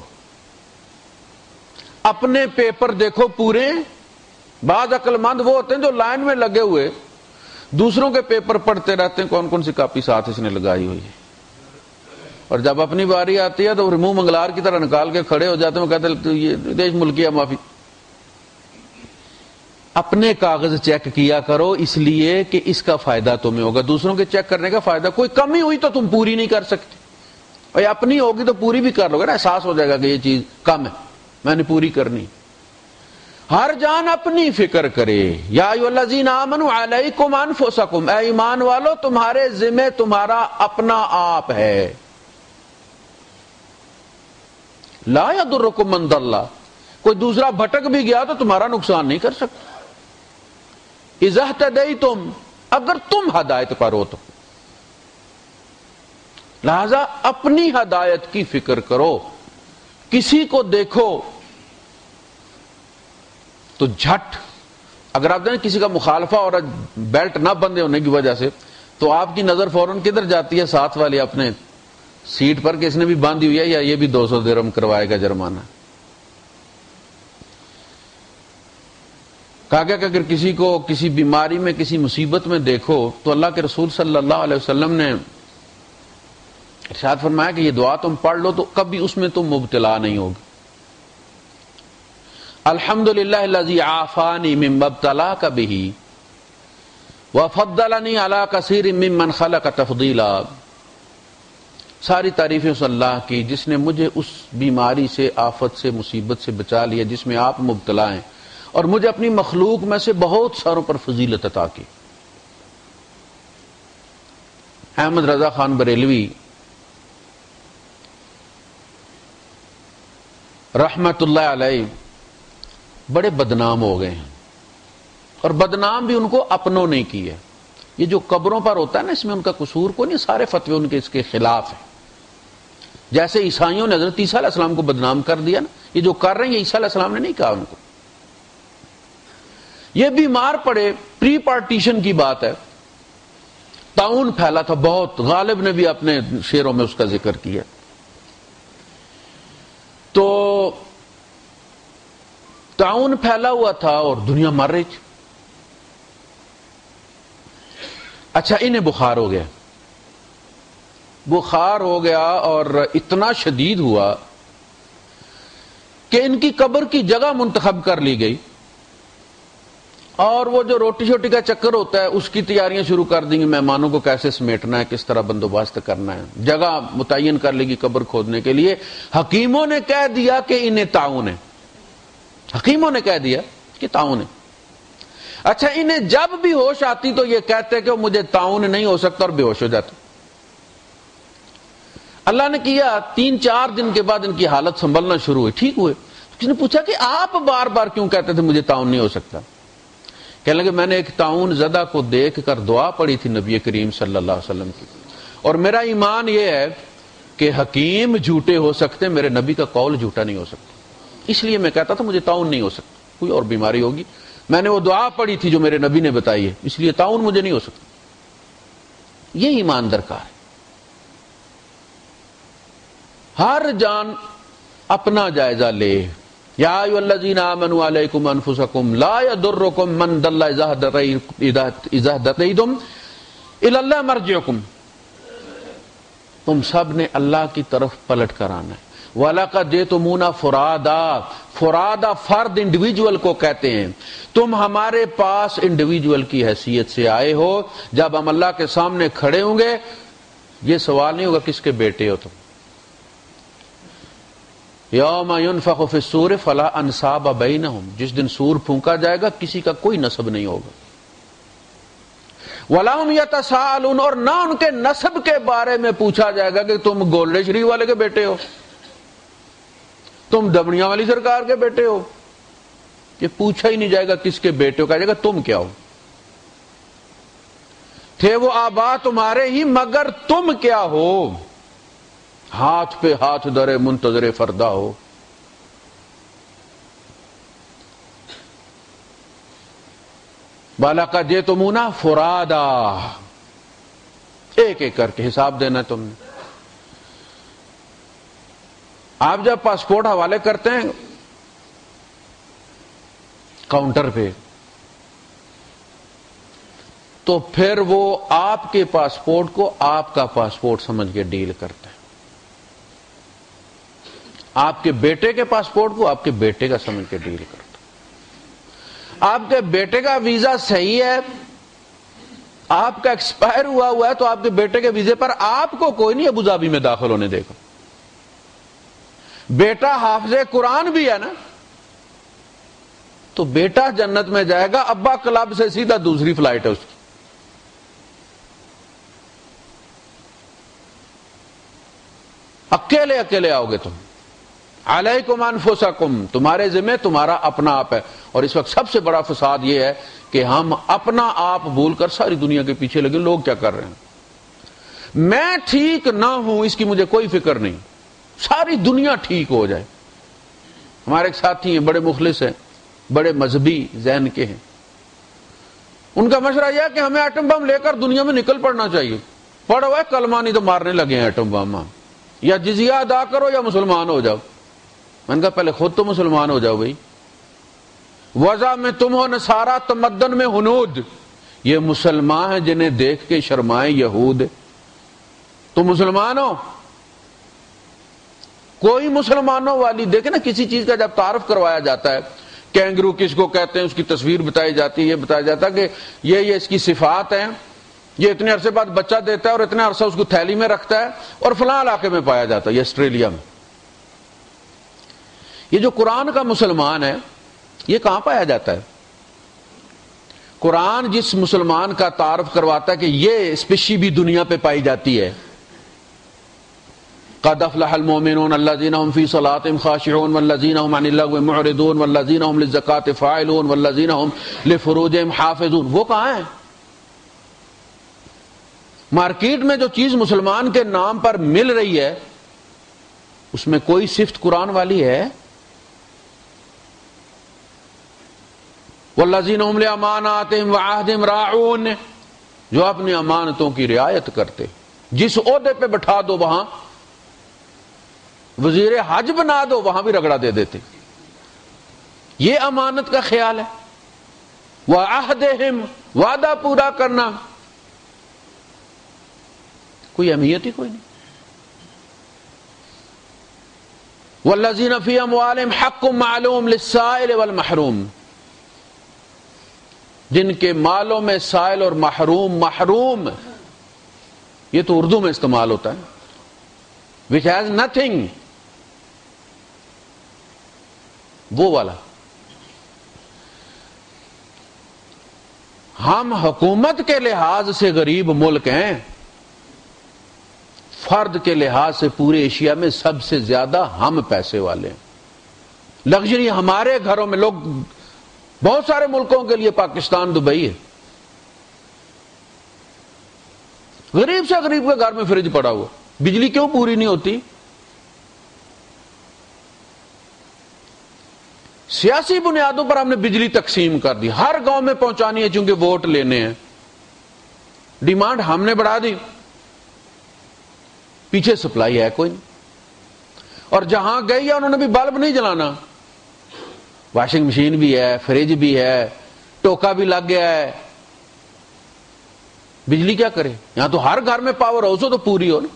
اپنے پیپر دیکھو پورے۔ بعض عقل مند وہ ہوتے ہیں جو لائن میں لگے ہوئے دوسروں کے پیپر پڑھتے رہتے ہیں، کون کون سی کاپی ساتھ اس نے لگائی ہوئی ہے، اور جب اپنی باری آتی ہے تو منہ منگلار کی طرح نکال کے کھڑے ہو جاتے ہیں، وہ کہتے ہیں یہ دیش ملکیہ معافی۔ اپنے کاغذ چیک کیا کرو، اس لیے کہ اس کا فائدہ تمہیں ہوگا، دوسروں کے چیک کرنے کا فائدہ، کوئی کمی ہوئی تو تم پوری نہیں کر سکتے، اور اپنی ہوگی تو پوری بھی کر لو گے نا، احساس ہو جائے گا کہ یہ چیز کم ہے، میں نے پوری کرنی۔ ہر جان اپنی فکر کرے۔ یا ایھا الذین آمنوا علیکم انفسکم، اے ایمان والو تمہارے ذمہ تمہارا اپنا آپ ہے۔ لا یضرکم من ضل، کوئی دوسرا بھٹک بھی گیا تو تمہارا نقصان نہیں کر سکتا۔ اذا اہتدیتم، اگر تم ہدایت پر ہو تو، لہذا اپنی ہدایت کی فکر کرو۔ کسی کو دیکھو تو جھٹ، اگر آپ دیکھیں کسی کا مخالفہ اور بیلٹ نہ بندے ہونے کی وجہ سے، تو آپ کی نظر فوراً کدھر جاتی ہے؟ ساتھ والے اپنے سیٹ پر کہ اس نے بھی باندھی ہوئی ہے یا یہ بھی 200 درہم کروائے گا جرمانہ۔ کہا گیا کہ اگر کسی کو کسی بیماری میں کسی مصیبت میں دیکھو تو اللہ کے رسول صلی اللہ علیہ وسلم نے ارشاد فرمایا کہ یہ دعا تم پڑھ لو تو کبھی اس میں تم مبتلا نہیں ہوگی۔ الحمدللہ الذی عافانی مما ابتلاک بہ وفضلنی علی کثیر ممن خلق تفضیلا، ساری تعریفیں اس اللہ کی جس نے مجھے اس بیماری سے، آفت سے، مصیبت سے بچا لیا جس میں آپ مبتلا ہیں، اور مجھے اپنی مخلوق میں سے بہت ساروں پر فضیلت عطا کی۔ احمد رضا خان بریلوی رحمت اللہ علیہ بڑے بدنام ہو گئے ہیں، اور بدنام بھی ان کو اپنوں نے کی ہے۔ یہ جو قبروں پر ہوتا ہے نا، اس میں ان کا قصور کو نہیں، سارے فتوے ان کے اس کے خلاف ہیں۔ جیسے عیسائیوں نے حضرت عیسیٰ علیہ السلام کو بدنام کر دیا نا، یہ جو کر رہے ہیں یہ عیسیٰ علیہ السلام نے نہیں کہا ان کو۔ یہ بیمار پڑے، پری پارٹیشن کی بات ہے، طاعون پھیلا تھا بہت، غالب نے بھی اپنے شعروں میں اس کا ذکر کیا۔ تو طاعون پھیلا ہوا تھا اور دنیا مر رہی تھی۔ اچھا انہیں بخار ہو گیا، بخار ہو گیا اور اتنا شدید ہوا کہ ان کی قبر کی جگہ منتخب کر لی گئی، اور وہ جو روٹی شوٹی کا چکر ہوتا ہے اس کی تیاریاں شروع کر دیں گے، مہمانوں کو کیسے سمیٹنا ہے، کس طرح بندوبست کرنا ہے، جگہ متعین کر لے گی قبر کھودنے کے لیے۔ حکیموں نے کہہ دیا کہ انہیں طاعون ہے، حکیموں نے کہہ دیا کہ طاعون ہے۔ اچھا انہیں جب بھی ہوش آتی تو یہ کہتے کہ مجھے طاعون نہیں ہو سکتا، اور بے ہوش ہو جاتے۔ اللہ نے کیا 3-4 دن کے بعد ان کی حالت سنبھلنا شروع ہوئی، ٹھیک ہوئے۔ کسی نے پوچھا کہ آپ بار بار کیوں کہتے تھے مجھے طاعون نہیں ہو سکتا؟ کہنے لگے میں نے ایک طاعون زدہ کو دیکھ کر دعا پڑھی تھی نبی کریم صلی اللہ علیہ وسلم کی، اور میرا ایمان یہ ہے کہ حکیم جھوٹے ہو سکتے، میرے نبی کا قول جھوٹا نہیں ہو سکتا، اس لیے میں کہتا تھا مجھے طاعون نہیں ہو سکتا، کوئی اور بیماری ہوگی، میں نے وہ دعا پڑھی تھی جو میرے نبی نے بتائی ہے، اس لیے طاعون مجھے نہیں ہو سکتا۔ یہ ایمان درکار ہے۔ ہر جان اپنا جائزہ لے، یا ایھا الذین آمنوا علیکم انفسکم لا یضرکم من ضل اذا اهتدیتم الی اللہ مرجعکم. تم سب نے اللہ کی طرف پلٹ کر آنا ہے. وَلَقَدْ جِئْتُمُونَا فُرَادًا. فرادا فرد انڈیویجول کو کہتے ہیں. تم ہمارے پاس انڈیویجول کی حیثیت سے آئے ہو. جب ہم اللہ کے سامنے کھڑے ہوں گے یہ سوال نہیں ہوگا کس کے بیٹے ہو تم. یوم ينفخ فی الصور فلا انساب بینہم. جس دن سور پھونکا جائے گا کسی کا کوئی نسب نہیں ہوگا. وَلَا هُمْ يَتَسَاءَلُونَ. اور نہ ان کے نسب کے بارے میں پوچھا جائے گا کہ تم گولڈ شریف والے کے بیٹے ہو, تم دمڑیاں والی سرکار کے بیٹے ہو. یہ پوچھا ہی نہیں جائے گا کس کے بیٹے ہو, کہا جائے گا تم کیا ہو. تھے وہ آبا تمہارے ہی مگر تم کیا ہو. ہاتھ پہ ہاتھ درے منتظر فردا ہو. وَلَقَدْ جِئْتُمُونَا فُرَادًا. ایک ایک کر کے حساب دینا تم نے. آپ جب پاسپورٹ حوالے کرتے ہیں کاؤنٹر پہ تو پھر وہ آپ کے پاسپورٹ کو آپ کا پاسپورٹ سمجھ کے ڈیل کرتا ہے. آپ کے بیٹے کے پاسپورٹ کو آپ کے بیٹے کا سمجھ کے ڈیل کرتا ہے. آپ کے بیٹے کا ویزا صحیح ہے, آپ کا ایکسپائر ہوا ہے تو آپ کے بیٹے کے ویزے پر آپ کو کوئی نہیں ابوظہبی میں داخل ہونے دے گا. بیٹا حافظ قرآن بھی ہے نا تو بیٹا جنت میں جائے گا, ابا کلب سے سیدھا دوسری فلائٹ ہے اس کی. اکیلے اکیلے آؤ گے تم. علیکم انفسکم. تمہارے ذمہ تمہارا اپنا آپ ہے. اور اس وقت سب سے بڑا فساد یہ ہے کہ ہم اپنا آپ بھول کر ساری دنیا کے پیچھے لگے. لوگ کیا کر رہے ہیں, میں ٹھیک نہ ہوں اس کی مجھے کوئی فکر نہیں, ساری دنیا ٹھیک ہو جائے. ہمارے ایک ساتھی ہیں بڑے مخلص ہیں, بڑے مذہبی ذہن کے ہیں. ان کا مشورہ یہ ہے کہ ہمیں ایٹم بم لے کر دنیا میں نکل پڑنا چاہیے. پڑھو ہے کلمہ نہیں تو مارنے لگے ہیں ایٹم بم. یا جزیہ ادا کرو یا مسلمان ہو جاؤ. میں نے کہا پہلے خود تو مسلمان ہو جاؤ بھائی. وضع میں تم ہو نصارہ تمدن میں ہنود. یہ مسلمان ہیں جنہیں دیکھ کے شرمائے یہود. تم مسلمان ہو. کوئی مسلمانوں والی دیکھیں نا, کسی چیز کا جب تعارف کروایا جاتا ہے, کینگرو کس کو کہتے ہیں اس کی تصویر بتائی جاتی ہے, یہ بتایا جاتا ہے کہ یہ اس کی صفات ہیں, یہ اتنے عرصے بعد بچہ دیتا ہے اور اتنے عرصہ اس کو تھیلی میں رکھتا ہے اور فلاں علاقے میں پایا جاتا ہے, یہ آسٹریلیا میں. یہ جو قرآن کا مسلمان ہے یہ کہاں پایا جاتا ہے؟ قرآن جس مسلمان کا تعارف کرواتا ہے کہ یہ اسپیشی بھی دنیا پہ پائی جاتی ہے. قد افلح المؤمنون الذين هم في صلاتهم خاشعون والذين هم عن اللغو معرضون والذين هم للزكاة فاعلون والذين هم لفروجهم حافظون. وہ کہاں ہیں؟ مارکیٹ میں جو چیز مسلمان کے نام پر مل رہی ہے اس میں کوئی صفت قرآن والی ہے؟ والذین هم لاماناتهم وعہدهم راعون. جو اپنی امانتوں کی رعایت کرتے. جس عہدے پہ بٹھا دو وہاں وزیر حج بنا دو وہاں بھی رگڑا دے دیتے. یہ امانت کا خیال ہے. وعہدہم, وعدہ پورا کرنا, کوئی اہمیت ہی کوئی نہیں. والذین فی اموالہم حق معلوم للسائل والمحروم. جن کے مالوں میں سائل اور محروم, محروم یہ تو اردو میں استعمال ہوتا ہے, which has nothing, وہ والا. ہم حکومت کے لحاظ سے غریب ملک ہیں, فرد کے لحاظ سے پورے ایشیا میں سب سے زیادہ ہم پیسے والے ہیں. لگژری ہمارے گھروں میں, لوگ بہت سارے ملکوں کے لیے پاکستان دبئی ہے. غریب سے غریب کے گھر میں فریج پڑا ہوا, بجلی کیوں پوری نہیں ہوتی؟ سیاسی بنیادوں پر ہم نے بجلی تقسیم کر دی, ہر گاؤں میں پہنچانی ہے چونکہ ووٹ لینے ہیں. ڈیمانڈ ہم نے بڑھا دی, پیچھے سپلائی ہے کوئی نہیں. اور جہاں گئی ہے انہوں نے بھی بلب نہیں جلانا, واشنگ مشین بھی ہے، فریج بھی ہے، ٹوکا بھی لگ گیا ہے، بجلی کیا کرے؟ یہاں تو ہر گھر میں پاور ہاؤس ہو تو پوری ہو نا.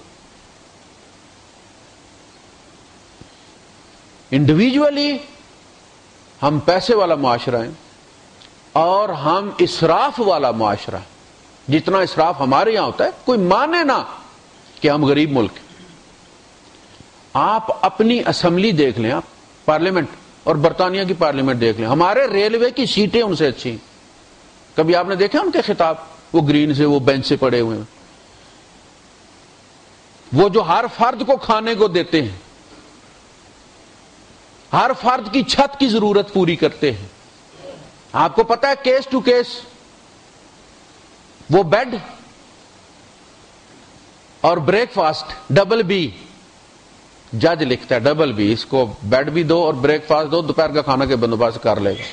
انڈیویجولی ہم پیسے والا معاشرہ ہیں اور ہم اسراف والا معاشرہ. جتنا اسراف ہمارے یہاں ہوتا ہے کوئی مانے نہ کہ ہم غریب ملک ہیں. آپ اپنی اسمبلی دیکھ لیں، آپ پارلیمنٹ اور برطانیہ کی پارلیمنٹ دیکھ لیں، ہمارے ریلوے کی سیٹیں ان سے اچھی ہیں. کبھی آپ نے دیکھا ان کے خطاب؟ وہ گرین سے، وہ بینچ سے پڑے ہوئے ہیں. وہ جو ہر فرد کو کھانے کو دیتے ہیں، ہر فرد کی چھت کی ضرورت پوری کرتے ہیں. آپ کو پتا ہے کیس ٹو کیس وہ بیڈ اور بریک فاسٹ ڈبل بی، جج لکھتا ہے ڈبل بی، اس کو بیڈ بھی دو اور بریک فاسٹ دو، دوپہر کا کھانا کے بندوبست کر لے گا.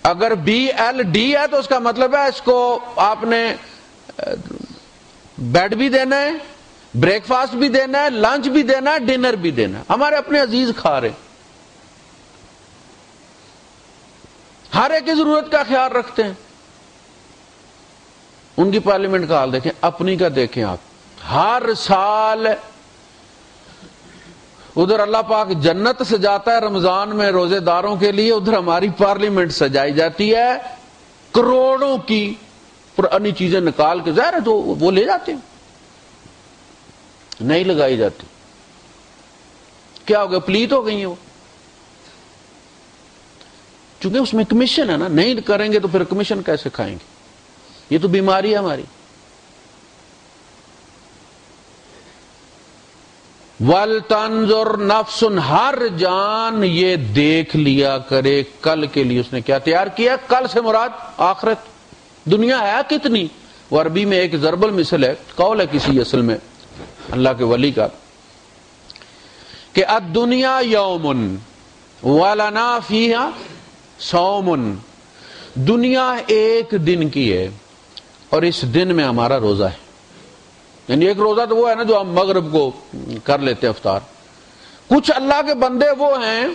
اگر بی ایل ڈی ہے تو اس کا مطلب ہے اس کو آپ نے بیڈ بھی دینا ہے، بریک فاسٹ بھی دینا ہے، لنچ بھی دینا ہے، ڈنر بھی دینا ہے. ہمارے اپنے عزیز کھا رہے، ہر ایک کی ضرورت کا خیال رکھتے ہیں. ان کی پارلیمنٹ کا حال دیکھیں، اپنی کا دیکھیں آپ. ہر سال ادھر اللہ پاک جنت سجاتا ہے رمضان میں روزے داروں کے لیے، ادھر ہماری پارلیمنٹ سجائی جاتی ہے کروڑوں کی پرانی چیزیں نکال کے. ظاہر ہے تو وہ لے جاتے ہیں، نہیں لگائی جاتی. کیا ہو گیا؟ پلیت ہو گئی ہیں وہ، چونکہ اس میں کمیشن ہے نا. نہیں کریں گے تو پھر کمیشن کیسے کھائیں گے؟ یہ تو بیماری ہے ہماری. وَلْتَنْظُرْ نَفْسٌ، ہر جان یہ دیکھ لیا کرے کل کے لیے اس نے کیا تیار کیا. کل سے مراد آخرت. دنیا ہے کتنی؟ وہ عربی میں ایک ضرب المثل ہے، قول ہے کسی اصل میں اللہ کے ولی کا، کہ الدنیا یوم ولنا فیہا صوم. دنیا ایک دن کی ہے اور اس دن میں ہمارا روزہ ہے. یعنی ایک روزہ تو وہ ہے نا جو ہم مغرب کو کر لیتے ہیں افطار. کچھ اللہ کے بندے وہ ہیں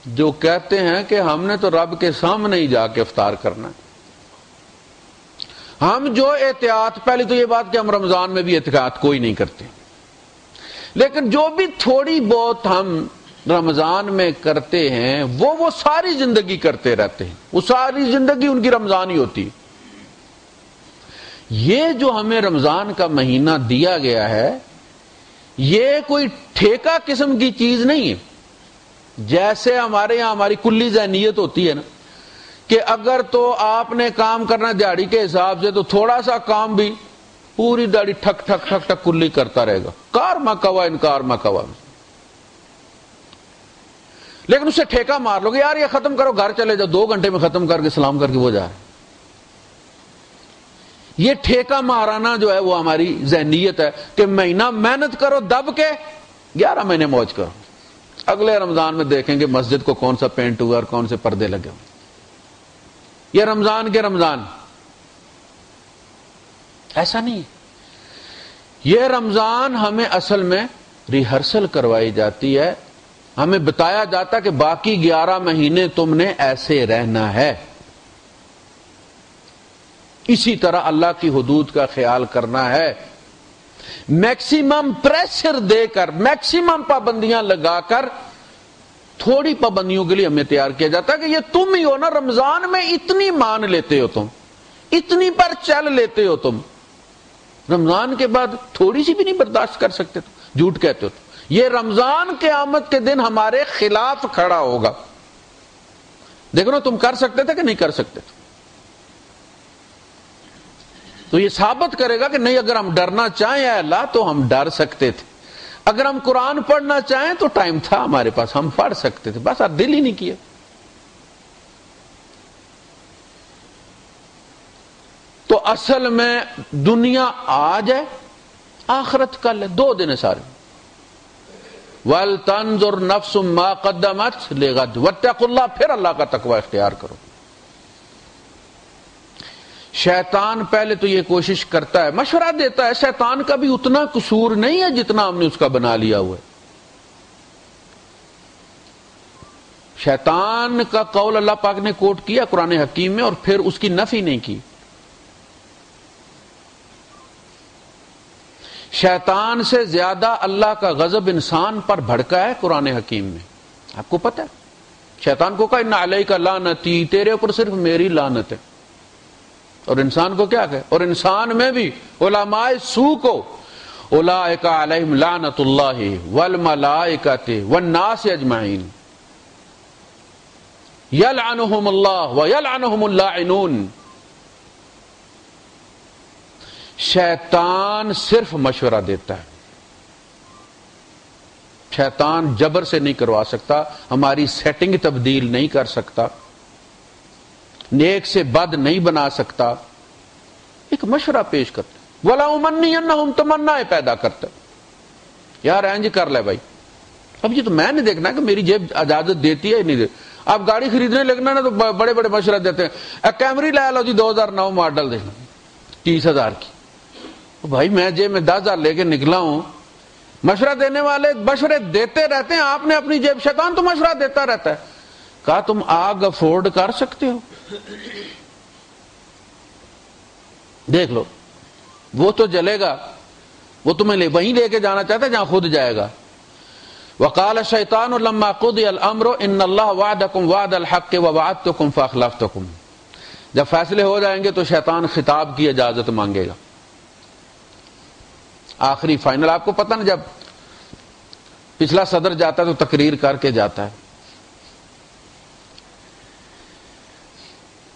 جو کہتے ہیں کہ ہم نے تو رب کے سامنے ہی جا کے افطار کرنا ہے. ہم جو احتیاط، پہلی تو یہ بات کہ ہم رمضان میں بھی احتیاط کوئی نہیں کرتے، لیکن جو بھی تھوڑی بہت ہم رمضان میں کرتے ہیں وہ ساری زندگی کرتے رہتے ہیں. وہ ساری زندگی ان کی رمضان ہی ہوتی ہے. یہ جو ہمیں رمضان کا مہینہ دیا گیا ہے یہ کوئی ٹھیکہ قسم کی چیز نہیں ہے. جیسے ہمارے یہاں ہماری کلی ذہنیت ہوتی ہے نا کہ اگر تو آپ نے کام کرنا دیہڑی کے حساب سے تو تھوڑا سا کام بھی پوری دیہڑی ٹھک ٹھک ٹھک ٹھک کلی کرتا رہے گا، کار مکوا انکار مکوا. لیکن اسے ٹھیکہ مار لو گے، یار یہ ختم کرو، گھر چلے جاؤ، 2 گھنٹے میں ختم کر کے سلام کر کے وہ جا رہے. یہ ٹھیکہ مارانا جو ہے وہ ہماری ذہنیت ہے کہ مہینہ محنت کرو دب کے، 11 مہینے موج کرو. اگلے رمضان میں دیکھیں گے مسجد کو کون سا پینٹ ہوا اور کون سے پردے لگے ہوئے. یہ رمضان کے رمضان ایسا نہیں ہے. یہ رمضان ہمیں اصل میں ریہرسل کروائی جاتی ہے، ہمیں بتایا جاتا کہ باقی 11 مہینے تم نے ایسے رہنا ہے. اسی طرح اللہ کی حدود کا خیال کرنا ہے. میکسیمم پریشر دے کر، میکسیمم پابندیاں لگا کر تھوڑی پابندیوں کے لیے ہمیں تیار کیا جاتا ہے کہ یہ تم ہی ہو نا رمضان میں اتنی مان لیتے ہو، تم اتنی پر چل لیتے ہو، تم رمضان کے بعد تھوڑی سی بھی نہیں برداشت کر سکتے، تو جھوٹ کہتے ہو. یہ رمضان قیامت کے دن ہمارے خلاف کھڑا ہوگا. دیکھو نا تم کر سکتے تھے کہ نہیں کر سکتے تھے. تو یہ ثابت کرے گا کہ نہیں، اگر ہم ڈرنا چاہیں اے اللہ تو ہم ڈر سکتے تھے. اگر ہم قرآن پڑھنا چاہیں تو ٹائم تھا ہمارے پاس، ہم پڑھ سکتے تھے، بس دل ہی نہیں کیا. تو اصل میں دنیا آج ہے، آخرت کل ہے، 2 دن ہے سارے. وَلْتَنْظُرْ نَفْسٌ مَا قَدَّمَتْ لِغَدٍ وَاتَّقُوا اللَّهَ. پھر اللہ کا تقوی اختیار کرو. شیطان پہلے تو یہ کوشش کرتا ہے، مشورہ دیتا ہے. شیطان کا بھی اتنا قصور نہیں ہے جتنا ہم نے اس کا بنا لیا ہوا ہے. شیطان کا قول اللہ پاک نے کوٹ کیا قرآن حکیم میں اور پھر اس کی نفی نہیں کی. شیطان سے زیادہ اللہ کا غضب انسان پر بھڑکا ہے قرآن حکیم میں. آپ کو پتہ ہے شیطان کو کہا ان علیک لعنتی، تیرے اوپر صرف میری لعنت ہے. اور انسان کو کیا کہے؟ اور انسان میں بھی علماء سو کو اولئک علیہم لعنت اللہ والملائکۃ والناس اجمعین یلعنہم اللہ ویلعنہم اللاعنون. شیطان صرف مشورہ دیتا ہے. شیطان جبر سے نہیں کروا سکتا، ہماری سیٹنگ تبدیل نہیں کر سکتا، نیک سے بد نہیں بنا سکتا. ایک مشورہ پیش کرتا وَلَا أُمَنِّيَنَّهُمْ تمنائیں پیدا کرتا. یار اینج کر لے بھائی. اب یہ تو میں نہیں دیکھنا کہ میری جیب اجازت دیتی ہے نہیں دیتی. آپ گاڑی خریدنے لگنا نا تو بڑے بڑے مشورہ دیتے ہیں. کیمری لے لو جی 2009 ماڈل دیکھنا 30,000 کی. بھائی میں جیب میں 10,000 لے کے نکلا ہوں. مشورہ دینے والے مشورے دیتے رہتے ہیں، آپ نے اپنی جیب. شیطان تو مشورہ دیتا رہتا ہے. کہا تم آگ افورڈ کر سکتے ہو؟ دیکھ لو وہ تو جلے گا، وہ تمہیں وہیں لے کے جانا چاہتا ہے جہاں خود جائے گا. وقال الشیطان لما قضی الامر ان اللہ وعدکم وعد الحق ووعدتکم فاخلفتکم. جب فیصلے ہو جائیں گے تو شیطان خطاب کی اجازت مانگے گا. آخری فائنل آپ کو پتہ نا، جب پچھلا صدر جاتا ہے تو تقریر کر کے جاتا ہے،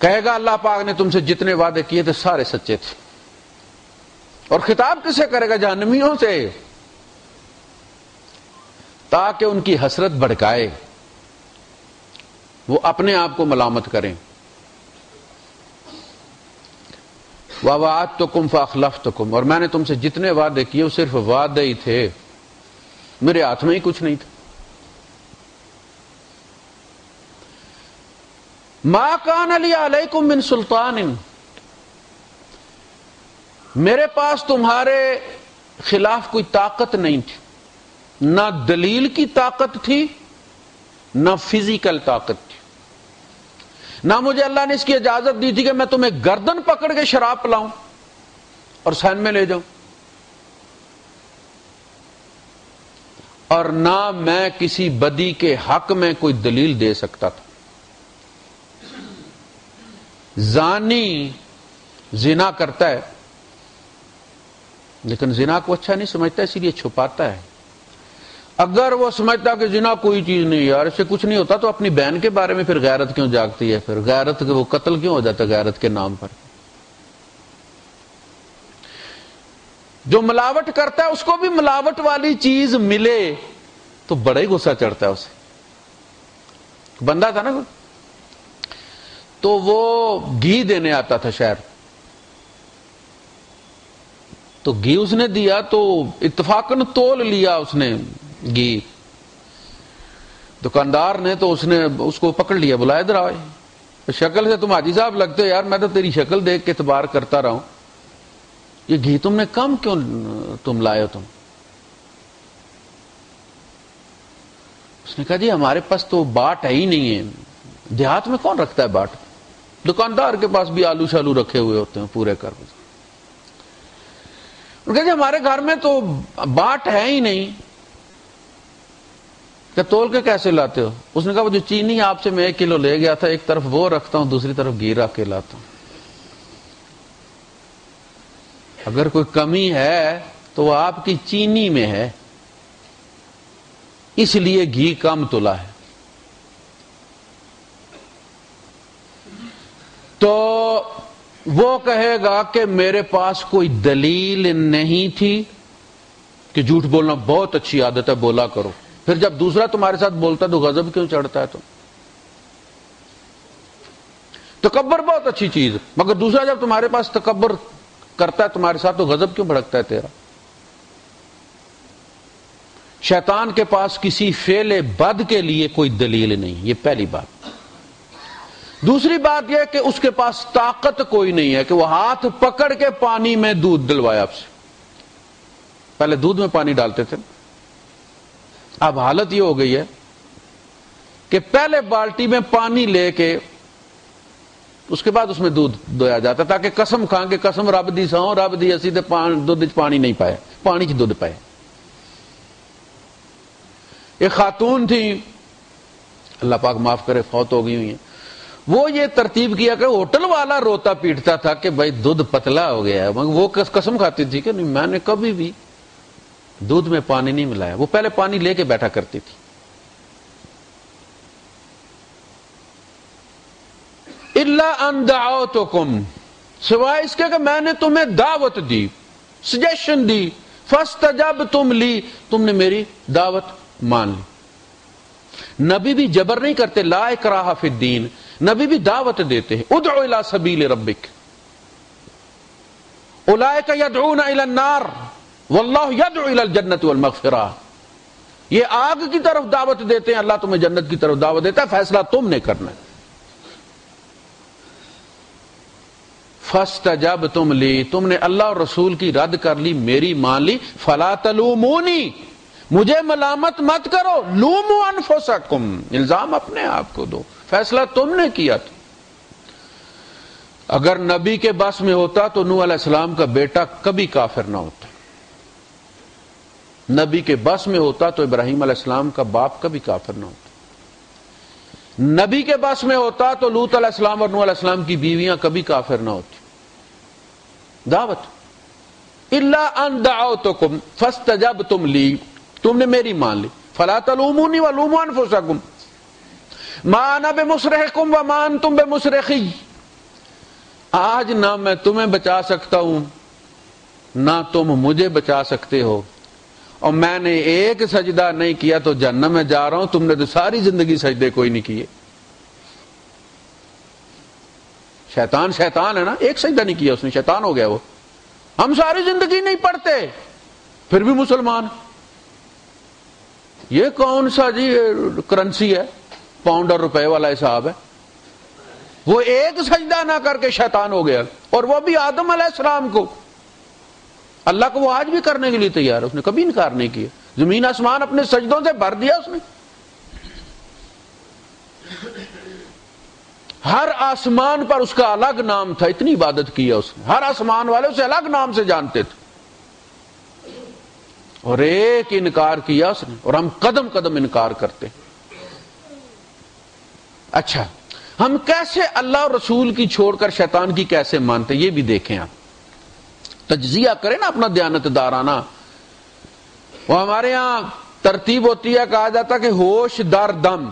کہے گا اللہ پاک نے تم سے جتنے وعدے کیے تھے سارے سچے تھے. اور خطاب کس سے کرے گا؟ جہنمیوں سے، تاکہ ان کی حسرت بھڑکائے، وہ اپنے آپ کو ملامت کریں. وَوَعَدتُّكُمْ فَأَخْلَفْتُكُمْ، اور میں نے تم سے جتنے وعدے کیے وہ صرف وعدے ہی تھے، میرے ہاتھ میں ہی کچھ نہیں تھا. مَا كَانَ لِي عَلَيْكُمْ مِنْ سُلْطَانٍ، میرے پاس تمہارے خلاف کوئی طاقت نہیں تھی. نہ دلیل کی طاقت تھی، نہ فزیکل طاقت تھی. نہ مجھے اللہ نے اس کی اجازت دی تھی کہ میں تمہیں گردن پکڑ کے شراب پلاؤں اور سین میں لے جاؤں، اور نہ میں کسی بدی کے حق میں کوئی دلیل دے سکتا تھا. زانی زنا کرتا ہے لیکن زنا کو اچھا نہیں سمجھتا، اسی لیے چھپاتا ہے. اگر وہ سمجھتا کہ زنا کوئی چیز نہیں، یار اس سے کچھ نہیں ہوتا، تو اپنی بہن کے بارے میں پھر غیرت کیوں جاگتی ہے؟ پھر غیرت وہ قتل کیوں ہو جاتا ہے غیرت کے نام پر؟ جو ملاوٹ کرتا ہے اس کو بھی ملاوٹ والی چیز ملے تو بڑا ہی غصہ چڑھتا ہے اسے. بندہ تھا نا تو وہ گھی دینے آتا تھا شہر، تو گھی اس نے دیا تو اتفاقاً تول لیا اس نے گھی. دکاندار نے تو اس کو پکڑ لیا، بلایا ادھر آئے، شکل سے تم حاجی صاحب لگتے ہو، یار میں تو تیری شکل دیکھ کے اعتبار کرتا رہا ہوں، یہ گھی تم نے کم کیوں تم لائے ہو؟ اس نے کہا جی ہمارے پاس تو باٹ ہے ہی نہیں ہے، دیہات میں کون رکھتا ہے باٹ؟ دکاندار کے پاس بھی آلو شالو رکھے ہوئے ہوتے ہیں پورے کر. کہ جی ہمارے گھر میں تو باٹ ہے ہی نہیں، کہ تول کے کیسے لاتے ہو؟ اس نے کہا وہ جو چینی آپ سے میں 1 کلو لے گیا تھا، ایک طرف وہ رکھتا ہوں دوسری طرف گھی رکھ کے لاتا ہوں. اگر کوئی کمی ہے تو وہ آپ کی چینی میں ہے، اس لیے گھی کم تلا ہے. تو وہ کہے گا کہ میرے پاس کوئی دلیل نہیں تھی، کہ جھوٹ بولنا بہت اچھی عادت ہے، بولا کرو. پھر جب دوسرا تمہارے ساتھ بولتا ہے تو غضب کیوں چڑھتا ہے؟ تو تکبر بہت اچھی چیز، مگر دوسرا جب تمہارے پاس تکبر کرتا ہے تمہارے ساتھ تو غضب کیوں بھڑکتا ہے تیرا؟ شیطان کے پاس کسی فعل بد کے لیے کوئی دلیل نہیں، یہ پہلی بات. دوسری بات یہ کہ اس کے پاس طاقت کوئی نہیں ہے کہ وہ ہاتھ پکڑ کے پانی میں دودھ دلوائے آپ سے. پہلے دودھ میں پانی ڈالتے تھے، اب حالت یہ ہو گئی ہے کہ پہلے بالٹی میں پانی لے کے اس کے بعد اس میں دودھ دویا جاتا تاکہ قسم کھان کے قسم رب دی سو رب دی اسی تے دودھ پانی نہیں پائے، پانی چ دودھ پائے۔ ایک خاتون تھی، اللہ پاک معاف کرے، فوت ہو گئی ہوئی ہیں، وہ یہ ترتیب کیا کہ ہوٹل والا روتا پیٹتا تھا کہ بھائی دودھ پتلا ہو گیا ہے، مگر وہ قسم کھاتی تھی کہ نہیں، میں نے کبھی بھی دودھ میں پانی نہیں ملایا، وہ پہلے پانی لے کے بیٹھا کرتی تھی۔ الا ان دعوتکم، سوائے اس کے کہ میں نے تمہیں دعوت دی، سجیشن دی، فاستجبتم لی، تم نے میری دعوت مان لی۔ نبی بھی جبر نہیں کرتے، لا اکراہ فی الدین، نبی بھی دعوت دیتے ہیں، ادعو الی سبیل ربک، اولئک یدعون الی النار واللہ یدعو الی الجنۃ والمغفرہ، یہ آگ کی طرف دعوت دیتے ہیں، اللہ تمہیں جنت کی طرف دعوت دیتا ہے، فیصلہ تم نے کرنا ہے۔ فاستجبتم لی، تم نے اللہ اور رسول کی رد کر لی، میری مان لی، فلا تلومونی، مجھے ملامت مت کرو، لوموا انفسکم، الزام اپنے آپ کو دو، فیصلہ تم نے کیا تھا۔ اگر نبی کے بس میں ہوتا تو نوح علیہ السلام کا بیٹا کبھی کافر نہ ہوتا، نبی کے بس میں ہوتا تو ابراہیم علیہ السلام کا باپ کبھی کافر نہ ہوتا، نبی کے بس میں ہوتا تو لوط علیہ السلام اور نوح علیہ السلام کی بیویاں کبھی کافر نہ ہوتی۔ دعوت الا ان دعوتکم فاستجبتم لی، تم نے میری مان لی، فلا تلومونی ولوموا انفسکم ما انا بمصرخکم وما انتم بمصرخی، آج نہ میں تمہیں بچا سکتا ہوں نہ تم مجھے بچا سکتے ہو، اور میں نے ایک سجدہ نہیں کیا تو جہنم میں جا رہا ہوں، تم نے تو ساری زندگی سجدے کوئی نہیں کیے۔ شیطان شیطان ہے نا، ایک سجدہ نہیں کیا اس نے، شیطان ہو گیا وہ۔ ہم ساری زندگی نہیں پڑھتے پھر بھی مسلمان، یہ کون سا جی کرنسی ہے، پاؤنڈ اور روپے والا حساب ہے؟ وہ ایک سجدہ نہ کر کے شیطان ہو گیا، اور وہ بھی آدم علیہ السلام کو، اللہ کو وہ آج بھی کرنے کے لیے تیار ہے، اس نے کبھی انکار نہیں کیا، زمین آسمان اپنے سجدوں سے بھر دیا اس نے۔ ہر آسمان پر اس کا الگ نام تھا، اتنی عبادت کی ہے اس نے، ہر آسمان والے اسے الگ نام سے جانتے تھے، اور ایک انکار کیا اس نے، اور ہم قدم قدم انکار کرتے۔ اچھا، ہم کیسے اللہ اور رسول کی چھوڑ کر شیطان کی کیسے مانتے، یہ بھی دیکھیں آپ، تجزیہ کریں نا اپنا دیانت دارانہ۔ وہ ہمارے ہاں ترتیب ہوتی ہے، کہا جاتا کہ ہوش در دم،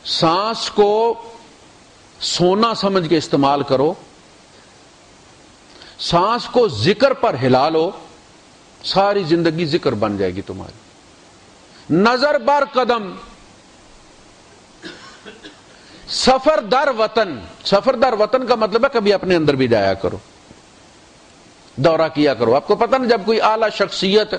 سانس کو سونا سمجھ کے استعمال کرو، سانس کو ذکر پر ہلا لو، ساری زندگی ذکر بن جائے گی تمہاری۔ نظر بر قدم، سفر در وطن، سفر در وطن کا مطلب ہے کبھی اپنے اندر بھی جایا کرو، دورہ کیا کرو۔ آپ کو پتہ نا، جب کوئی اعلی شخصیت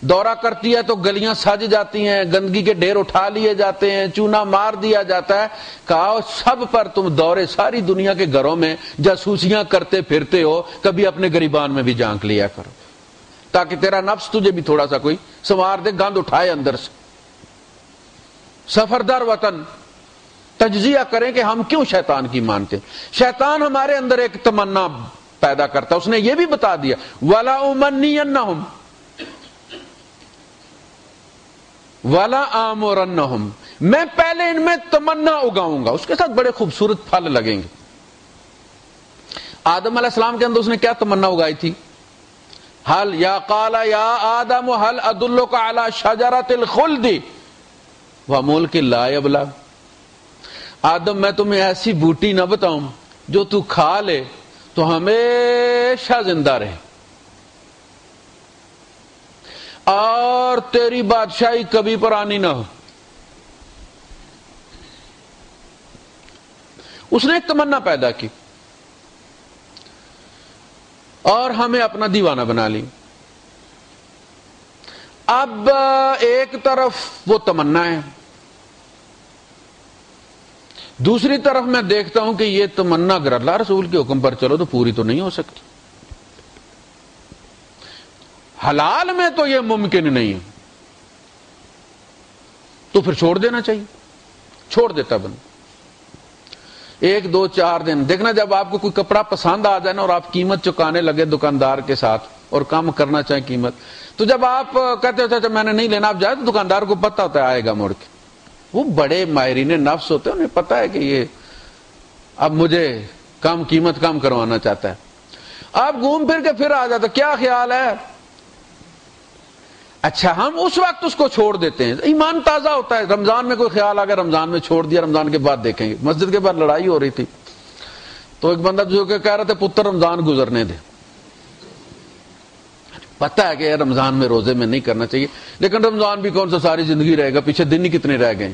دورہ کرتی ہے تو گلیاں سج جاتی ہیں، گندگی کے ڈھیر اٹھا لیے جاتے ہیں، چونا مار دیا جاتا ہے، کہا سب پر تم دورے ساری دنیا کے گھروں میں جاسوسیاں کرتے پھرتے ہو، کبھی اپنے گریبان میں بھی جھانک لیا کرو، تاکہ تیرا نفس تجھے بھی تھوڑا سا کوئی سنوار دے، گند اٹھائے اندر سے۔ سفر در وطن، تجزیہ کریں کہ ہم کیوں شیطان کی مانتے ہیں۔ شیطان ہمارے اندر ایک تمنا پیدا کرتا، اس نے یہ بھی بتا دیا، وَلَا أُمَنِّيَنَّهُمْ وَلَا آمُرَنَّهُمْ، میں پہلے ان میں تمنا اگاؤں گا، اس کے ساتھ بڑے خوبصورت پھل لگیں گے۔ آدم علیہ السلام کے اندر اس نے کیا تمنا اگائی تھی؟ حل یا قال یا آدم هل ادلک علی شجرۃ الخلد وملک لا یبلی، آدم میں تمہیں ایسی بوٹی نہ بتاؤں جو تو کھا لے تو ہمیشہ زندہ رہے، اور تیری بادشاہی کبھی پرانی نہ ہو۔ اس نے ایک تمنا پیدا کی اور ہمیں اپنا دیوانہ بنا لی۔ اب ایک طرف وہ تمنا ہے، دوسری طرف میں دیکھتا ہوں کہ یہ تمنا اگر اللہ رسول کے حکم پر چلو تو پوری تو نہیں ہو سکتی، حلال میں تو یہ ممکن نہیں ہے، تو پھر چھوڑ دینا چاہیے. چھوڑ دیتا بند 1 2 4 دن. دیکھنا جب آپ کو کوئی کپڑا پسند آ جائے نا اور آپ قیمت چکانے لگے دکاندار کے ساتھ اور کم کرنا چاہیں قیمت, تو جب آپ کہتے ہوتے ہیں میں نے نہیں لینا, آپ جائے تو دکاندار کو پتہ ہوتا ہے آئے گا مڑ کے. وہ بڑے ماہرین نفس ہوتے ہیں, انہیں پتہ ہے کہ یہ اب مجھے کم قیمت کم کروانا چاہتا ہے. آپ گھوم پھر کے پھر آ جاتے, کیا خیال ہے, اچھا ہم اس وقت اس کو چھوڑ دیتے ہیں. ایمان تازہ ہوتا ہے. رمضان میں کوئی خیال آ گیا, رمضان میں چھوڑ دیا, رمضان کے بعد دیکھیں گے. مسجد کے بعد لڑائی ہو رہی تھی تو ایک بندہ جو کہ کہہ رہا تھا پتر رمضان گزرنے دے. پتہ ہے کہ رمضان میں روزے میں نہیں کرنا چاہیے, لیکن رمضان بھی کون سا ساری زندگی رہے گا, پیچھے دن ہی کتنے رہ گئے.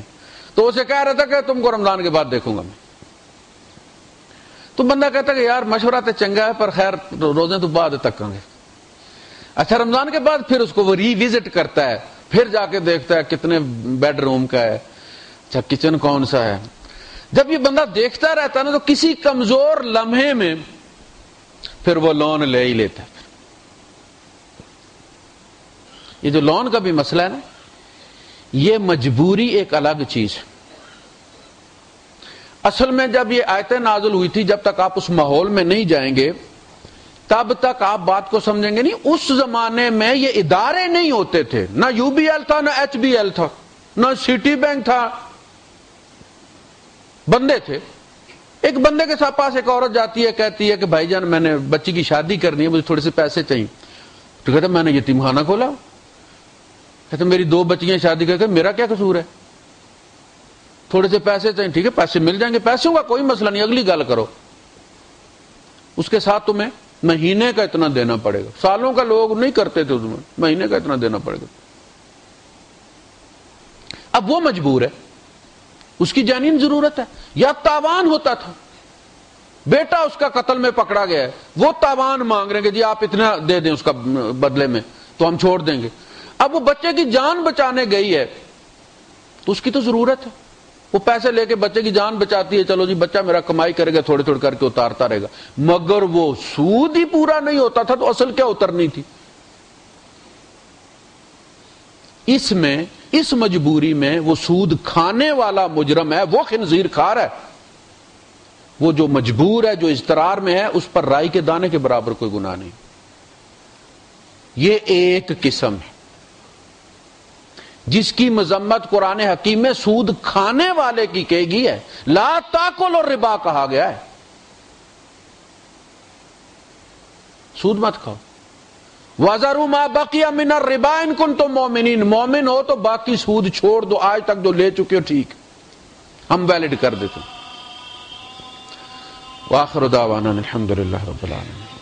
تو اسے کہہ رہا تھا کہ تم کو رمضان کے بعد دیکھوں گا میں. تو بندہ کہتا کہ یار مشورہ تو چنگا ہے پر خیر روزے تو بعد تک گے. اچھا رمضان کے بعد پھر اس کو وہ ری وزٹ کرتا ہے, پھر جا کے دیکھتا ہے کتنے بیڈ روم کا ہے, اچھا کچن کون سا ہے. جب یہ بندہ دیکھتا رہتا ہے نا تو کسی کمزور لمحے میں پھر وہ لون لے ہی لیتا ہے. یہ جو لون کا بھی مسئلہ ہے نا, یہ مجبوری ایک الگ چیز ہے. اصل میں جب یہ آیتیں نازل ہوئی تھی, جب تک آپ اس ماحول میں نہیں جائیں گے تب تک آپ بات کو سمجھیں گے نہیں. اس زمانے میں یہ ادارے نہیں ہوتے تھے, نہ یو بی ایل تھا, نہ ایچ بی ایل تھا, نہ سٹی بینک تھا. بندے تھے. ایک بندے کے ساتھ پاس ایک عورت جاتی ہے, کہتی ہے کہ بھائی جان میں نے بچی کی شادی کرنی ہے, مجھے تھوڑے سے پیسے چاہیے. تو کہتا میں نے یتیم خانہ کھولا. کہتے میری 2 بچیاں شادی کر کے میرا کیا قصور ہے, تھوڑے سے پیسے چاہیے. ٹھیک ہے پیسے مل جائیں گے, پیسوں کا کوئی مسئلہ نہیں, اگلی گل کرو. اس کے ساتھ تمہیں مہینے کا اتنا دینا پڑے گا. سالوں کا لوگ نہیں کرتے تھے, تمہیں مہینے کا اتنا دینا پڑے گا. اب وہ مجبور ہے, اس کی جانین ضرورت ہے. یا تاوان ہوتا تھا, بیٹا اس کا قتل میں پکڑا گیا ہے, وہ تاوان مانگ رہے ہیں کہ جی آپ اتنا دے دیں اس کا بدلے میں تو ہم چھوڑ دیں گے. اب وہ بچے کی جان بچانے گئی ہے تو اس کی تو ضرورت ہے, وہ پیسے لے کے بچے کی جان بچاتی ہے, چلو جی بچہ میرا کمائی کرے گا, تھوڑے تھوڑے کر کے اتارتا رہے گا. مگر وہ سود ہی پورا نہیں ہوتا تھا تو اصل کیا اترنی تھی. اس میں اس مجبوری میں وہ سود کھانے والا مجرم ہے, وہ خنزیر خار ہے. وہ جو مجبور ہے, جو اضطرار میں ہے, اس پر رائی کے دانے کے برابر کوئی گناہ نہیں. یہ ایک قسم ہے جس کی مذمت قرآن حکیم میں سود کھانے والے کی کہی گئی ہے. لا تاکلوا الربا کہا گیا ہے, سود مت کھاؤ. وَذَرُوا مَا بَقِيَ مِنَ الرِّبَا إِن كُنتُم مُؤْمِنِينَ, مومن ہو تو باقی سود چھوڑ دو, آج تک جو لے چکے ہو ٹھیک, ہم ویلڈ کر دیتے. وآخر دعوانا الحمد للہ رب العالمین.